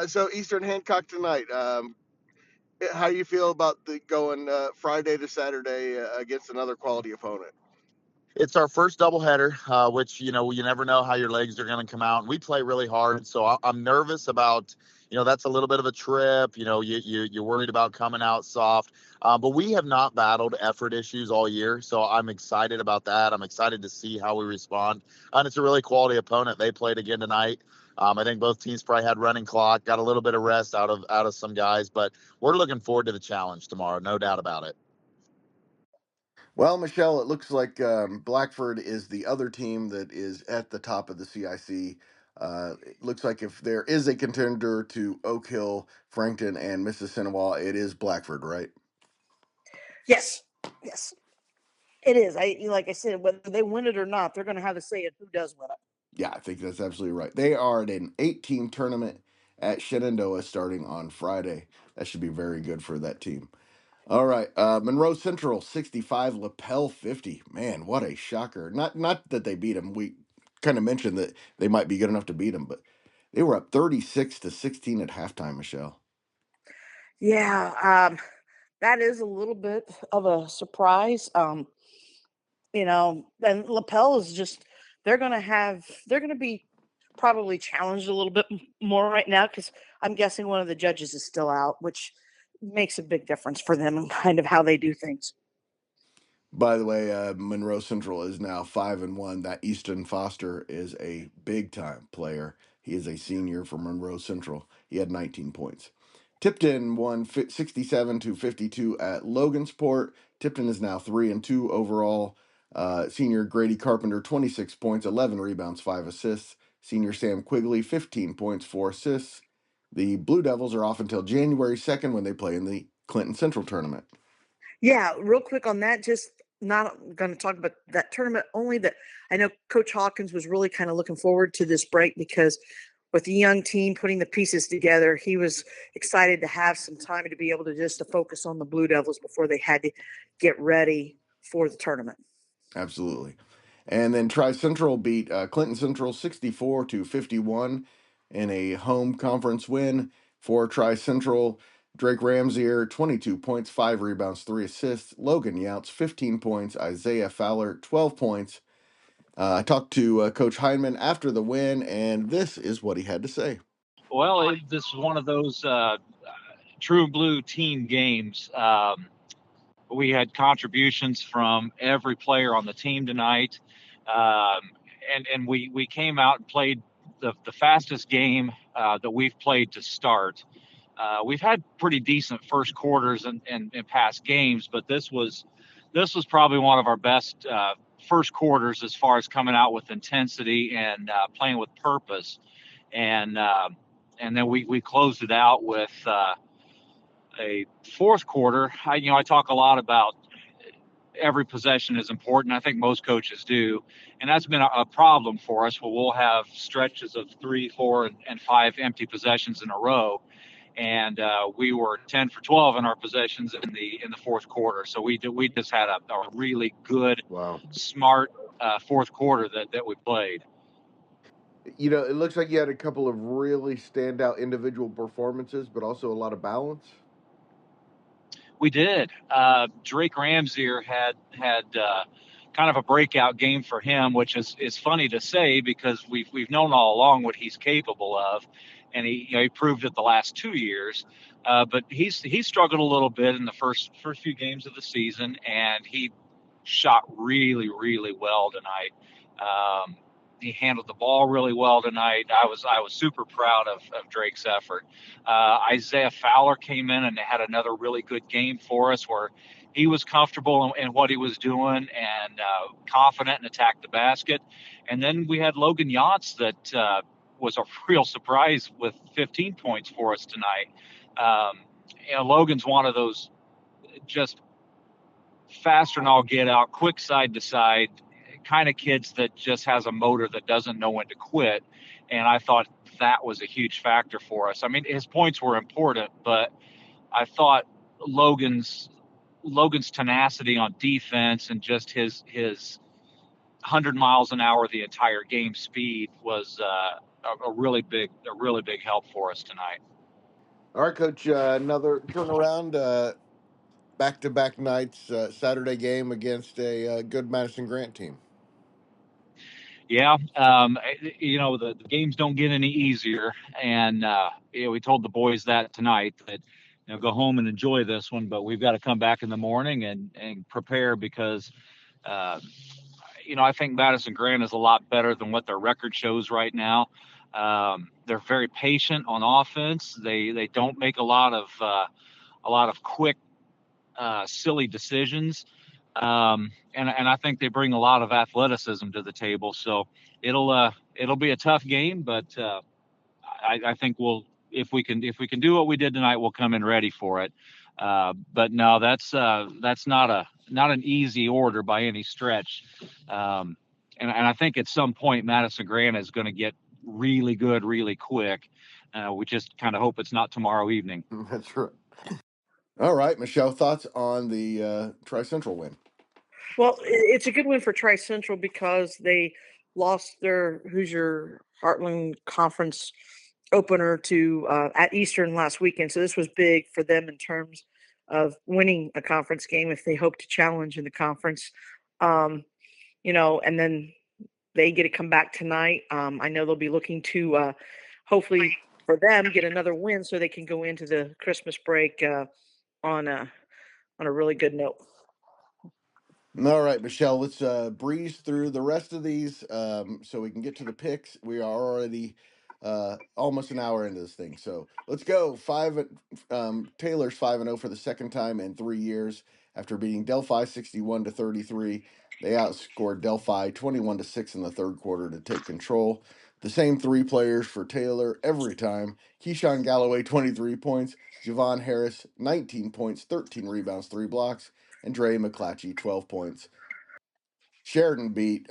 So Eastern Hancock tonight. How do you feel about going Friday to Saturday against another quality opponent? It's our first doubleheader, which, you never know how your legs are going to come out. We play really hard, so I'm nervous about, that's a little bit of a trip. You're worried about coming out soft. But we have not battled effort issues all year, so I'm excited about that. I'm excited to see how we respond. And it's a really quality opponent. They played again tonight. I think both teams probably had running clock, got a little bit of rest out of some guys, but we're looking forward to the challenge tomorrow, no doubt about it. Well, Michelle, it looks like Blackford is the other team that is at the top of the CIC. It looks like if there is a contender to Oak Hill-Frankton, and Mississinewa, it is Blackford, right? Yes, it is. Like I said, whether they win it or not, they're going to have a say in who does win it. Yeah, I think that's absolutely right. They are at an 8-team tournament at Shenandoah starting on Friday. That should be very good for that team. All right, Monroe Central 65, Lapel 50. Man, what a shocker! Not that they beat them. We kind of mentioned that they might be good enough to beat them, but they were up 36-16 at halftime. Michelle. Yeah, that is a little bit of a surprise. And Lapel is just they're going to be probably challenged a little bit more right now because I'm guessing one of the judges is still out, which makes a big difference for them and kind of how they do things. By the way, Monroe Central is now 5-1. That Easton Foster is a big time player. He is a senior for Monroe Central. He had 19 points. Tipton won 67-52 at Logansport. Tipton is now 3-2 overall. Senior Grady Carpenter, 26 points, 11 rebounds, 5 assists. Senior Sam Quigley, 15 points, 4 assists. The Blue Devils are off until January 2nd when they play in the Clinton Central tournament. Yeah, real quick on that, just not going to talk about that tournament, only that I know Coach Hawkins was really kind of looking forward to this break because with the young team putting the pieces together, he was excited to have some time to be able to just to focus on the Blue Devils before they had to get ready for the tournament. Absolutely. And then Tri Central beat Clinton Central 64-51 in a home conference win for Tri Central. Drake Ramsier, 22 points, 5 rebounds, 3 assists. Logan Youts, 15 points. Isaiah Fowler, 12 points. I talked to Coach Hindman after the win, and this is what he had to say. Well, this is one of those true blue team games. We had contributions from every player on the team tonight. And we came out and played the fastest game that we've played to start. We've had pretty decent first quarters in past games, but this was probably one of our best first quarters as far as coming out with intensity and playing with purpose. And then we closed it out with a fourth quarter. I talk a lot about every possession is important. I think most coaches do, and that's been a problem for us. Where we'll have stretches of 3, 4, and 5 empty possessions in a row, and we were 10 for 12 in our possessions in the fourth quarter. So we just had a really good, smart fourth quarter that we played. You know, it looks like you had a couple of really standout individual performances, but also a lot of balance. We did. Drake Ramsier had kind of a breakout game for him, which is funny to say because we've known all along what he's capable of, and he proved it the last 2 years. But he struggled a little bit in the first few games of the season, and he shot really well tonight. He handled the ball really well tonight. I was super proud of Drake's effort. Isaiah Fowler came in and had another really good game for us where he was comfortable in what he was doing and confident and attacked the basket. And then we had Logan Yachts that was a real surprise with 15 points for us tonight. Logan's one of those just faster than all get out, quick side to side kind of kids that just has a motor that doesn't know when to quit. And I thought that was a huge factor for us. I mean, his points were important, but I thought Logan's tenacity on defense and just his 100 miles an hour the entire game speed was a really big help for us tonight. All right, Coach, another turnaround, back-to-back nights, Saturday game against a good Madison Grant team. Yeah, the games don't get any easier, and we told the boys that tonight that go home and enjoy this one, but we've got to come back in the morning and prepare because I think Madison Grant is a lot better than what their record shows right now. They're very patient on offense. They don't make a lot of quick, silly decisions. And I think they bring a lot of athleticism to the table. So it'll be a tough game, but I think if we can do what we did tonight, we'll come in ready for it. But no, that's not an easy order by any stretch. And I think at some point Madison Grant is going to get really good, really quick. We just kind of hope it's not tomorrow evening. That's right. All right, Michelle, thoughts on the Tri-Central win? Well, it's a good win for Tri-Central because they lost their Hoosier Heartland Conference opener to at Eastern last weekend. So this was big for them in terms of winning a conference game if they hope to challenge in the conference. And then they get to come back tonight. I know they'll be looking to hopefully for them get another win so they can go into the Christmas break on a really good note. All right, Michelle, let's breeze through the rest of these so we can get to the picks. We are already almost an hour into this thing, so let's go. Taylor's 5-0 for the second time in 3 years after beating Delphi 61-33. They outscored Delphi 21-6 in the third quarter to take control. The same 3 players for Taylor every time. Keyshawn Galloway 23 points, Javon Harris 19 points, 13 rebounds, 3 blocks. And Dre McClatchy, 12 points. Sheridan beat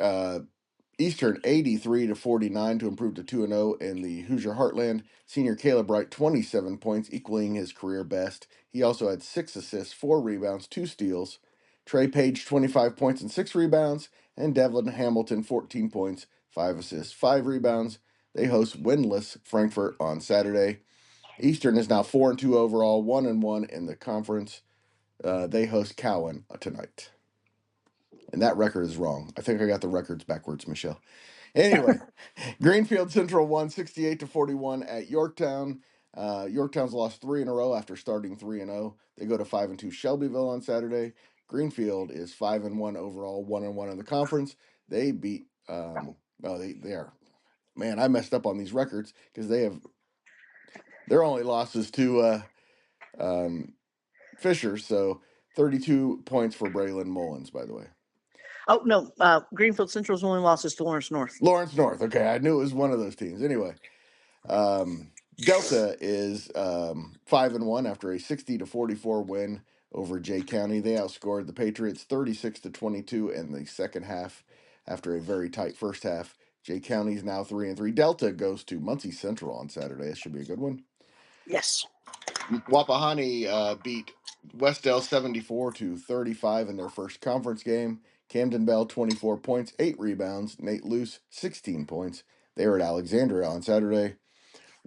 Eastern 83-49 to improve to 2-0 in the Hoosier Heartland. Senior Caleb Wright, 27 points, equaling his career best. He also had 6 assists, 4 rebounds, 2 steals. Trey Page, 25 points and 6 rebounds. And Devlin Hamilton, 14 points, 5 assists, 5 rebounds. They host winless Frankfurt on Saturday. Eastern is now 4-2 overall, 1-1 in the conference. They host Cowan tonight. And that record is wrong. I think I got the records backwards, Michelle. Anyway, Greenfield Central won 68-41 at Yorktown. Yorktown's lost 3 in a row after starting 3-0. They go to 5-2 Shelbyville on Saturday. Greenfield is 5-1 overall, 1-1 in the conference. They beat they are. Man, I messed up on these records because they have their only losses to Fisher, so 32 points for Braylon Mullins, by the way. Oh, no, Greenfield Central's only losses to Lawrence North. Lawrence North, okay, I knew it was one of those teams. Anyway, Delta is 5-1 after a 60-44 win over Jay County. They outscored the Patriots 36-22 in the second half after a very tight first half. Jay County's now 3-3. Delta goes to Muncie Central on Saturday. That should be a good one. Yes. Wapahani beat Westdale 74-35 in their first conference game. Camden Bell 24 points, 8 rebounds. Nate Luce 16 points. They were at Alexandria on Saturday.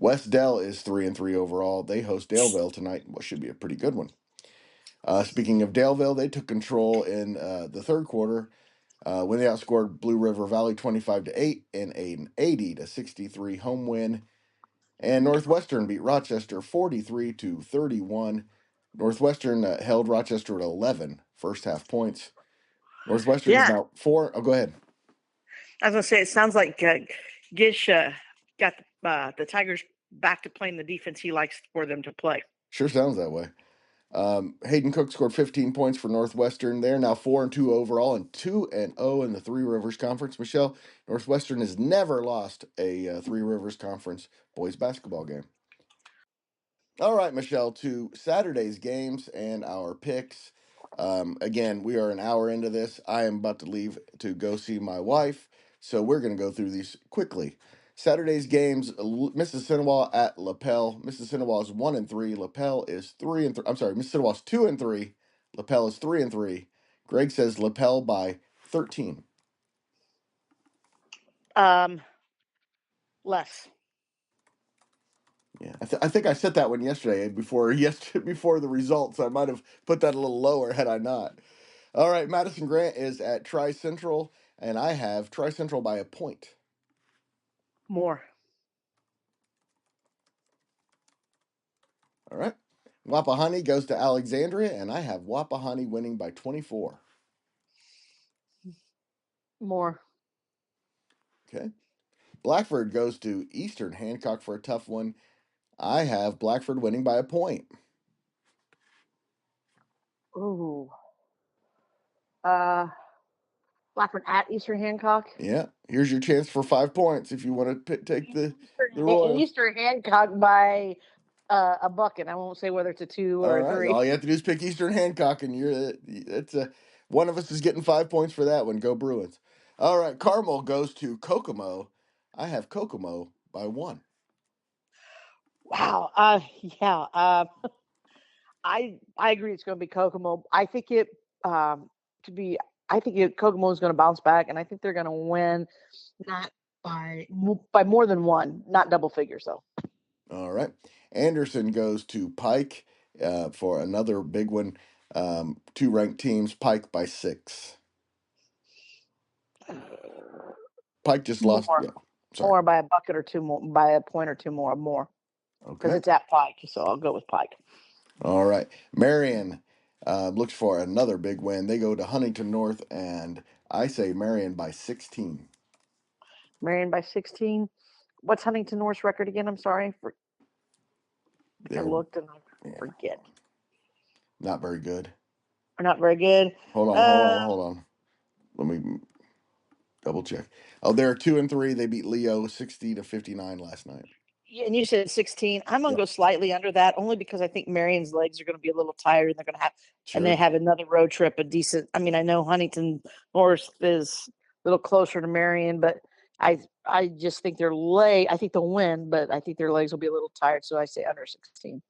Westdale is 3-3 overall. They host Daleville tonight. What should be a pretty good one. Speaking of Daleville, they took control in the third quarter when they outscored Blue River Valley 25-8 in an 80-63 home win. And Northwestern beat Rochester 43-31. Northwestern held Rochester at 11 first half points. Northwestern is Yeah. now 4. Oh, go ahead. I was going to say, it sounds like Gish got the Tigers back to playing the defense he likes for them to play. Sure sounds that way. Hayden Cook scored 15 points for Northwestern. They're now 4-2 overall and 2-0 in the Three Rivers Conference. Michelle, Northwestern has never lost a Three Rivers Conference boys basketball game. All right, Michelle, to Saturday's games and our picks. Again, we are an hour into this. I am about to leave to go see my wife, so we're going to go through these quickly. Saturday's games: Mississinewa at Lapel. Mississinewa is 1-3. Lapel is 3-3. I'm sorry, Mississinewa is 2-3. Lapel is 3-3. Greg says Lapel by 13. Less. Yeah, I think I said that one yesterday before the results. I might have put that a little lower had I not. All right, Madison Grant is at Tri Central, and I have Tri Central by a point. More. All right. Wapahani goes to Alexandria, and I have Wapahani winning by 24. More. Okay. Blackford goes to Eastern Hancock for a tough one. I have Blackford winning by a point. Ooh. Blackford at Eastern Hancock. Yeah. Here's your chance for 5 points if you want to take the Royals. Eastern Hancock by a bucket. I won't say whether it's a 2 or a 3. All you have to do is pick Eastern Hancock, and one of us is getting 5 points for that one. Go Bruins! All right, Carmel goes to Kokomo. I have Kokomo by 1. Wow. Yeah. I agree. It's going to be Kokomo. I think it could be. I think Kokomo is going to bounce back, and I think they're going to win, not by more than 1, not double figures though. All right, Anderson goes to Pike for another big one. 2 ranked teams. Pike by 6. Pike just lost. More. Yeah, sorry. More by a bucket or 2 more, by a point or 2 more. More. Because Okay. it's at Pike, so I'll go with Pike. All right, Marion looks for another big win. They go to Huntington North, and I say Marion by 16. Marion by 16. What's Huntington North's record again? I'm sorry. I looked and I forget. Not very good. They're not very good. Hold on. Let me double check. Oh, they're 2-3. They beat Leo 60-59 last night. Yeah, and you said 16. I'm gonna go slightly under that, only because I think Marion's legs are gonna be a little tired, and they're gonna have, and they have another road trip. A decent. I mean, I know Huntington North is a little closer to Marion, but I just think their leg. I think they'll win, but I think their legs will be a little tired. So I say under 16.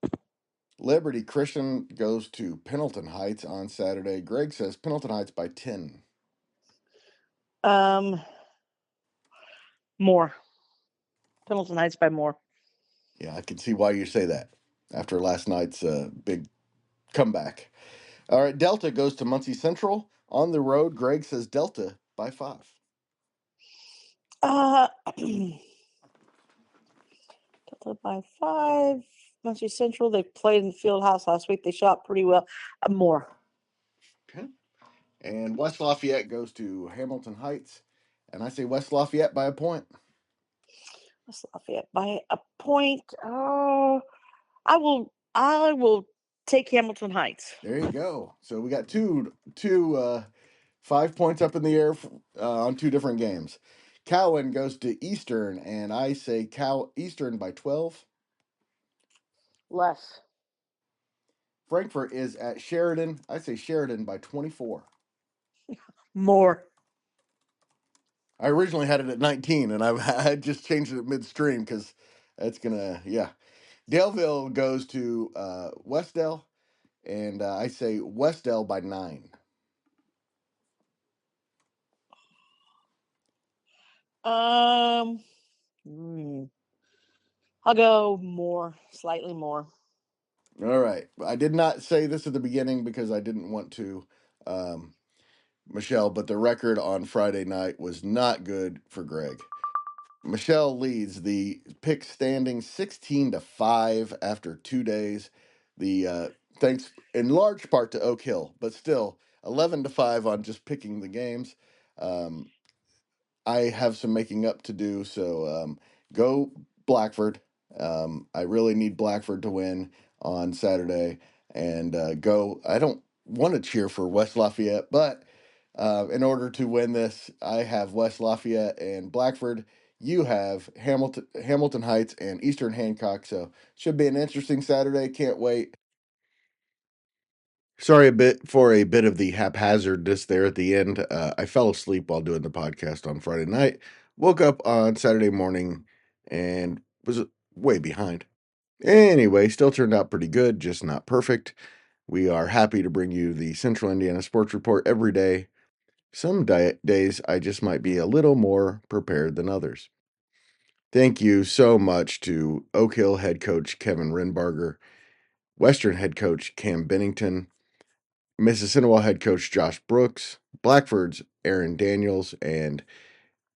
Liberty Christian goes to Pendleton Heights on Saturday. Greg says Pendleton Heights by 10. More. Pendleton Heights by more. Yeah, I can see why you say that after last night's big comeback. All right, Delta goes to Muncie Central on the road. Greg says Delta by 5. Delta by 5. Muncie Central. They played in the field house last week. They shot pretty well. More. Okay. And West Lafayette goes to Hamilton Heights, and I say West Lafayette by a point. West Lafayette by a point. I will take Hamilton Heights. There you go. So we got two 5 points up in the air on 2 different games. Cowan goes to Eastern, and I say Eastern by 12. Less. Frankfurt is at Sheridan. I say Sheridan by 24. More. I originally had it at 19, and I just changed it midstream because that's gonna, yeah. Daleville goes to Westdale, and I say Westdale by 9. I'll go more, slightly more. All right. I did not say this at the beginning because I didn't want to, Michelle, but the record on Friday night was not good for Greg. Michelle leads the pick standing 16-5 after 2 days. The thanks in large part to Oak Hill, but still 11-5 on just picking the games. I have some making up to do, so go Blackford. I really need Blackford to win on Saturday, and go. I don't want to cheer for West Lafayette, but in order to win this, I have West Lafayette and Blackford. You have Hamilton Heights, and Eastern Hancock. So should be an interesting Saturday. Can't wait. Sorry for a bit of the haphazardness there at the end. I fell asleep while doing the podcast on Friday night. Woke up on Saturday morning and was way behind. Anyway, still turned out pretty good, just not perfect. We are happy to bring you the Central Indiana Sports Report every day. Some days I just might be a little more prepared than others. Thank you so much to Oak Hill head coach Kevin Renbarger, Western head coach Cam Bennington, Mississinewa head coach Josh Brooks, Blackford's Aaron Daniels, and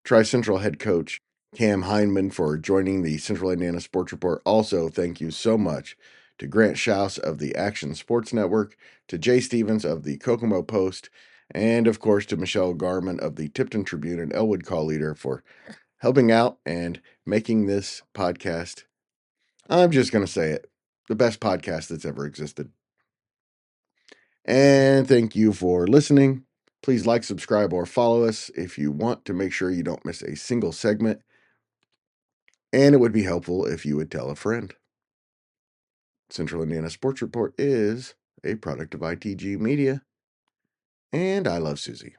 Tri-Central head coach Cam Hindman for joining the Central Indiana Sports Report. Also, thank you so much to Grant Shouse of the Action Sports Network, to Jay Stevens of the Kokomo Post, and of course to Michelle Garmon of the Tipton Tribune and Elwood Call Leader for helping out and making this podcast, I'm just going to say it, the best podcast that's ever existed. And thank you for listening. Please like, subscribe, or follow us if you want to make sure you don't miss a single segment. And it would be helpful if you would tell a friend. Central Indiana Sports Report is a product of ITG Media, and I love Susie.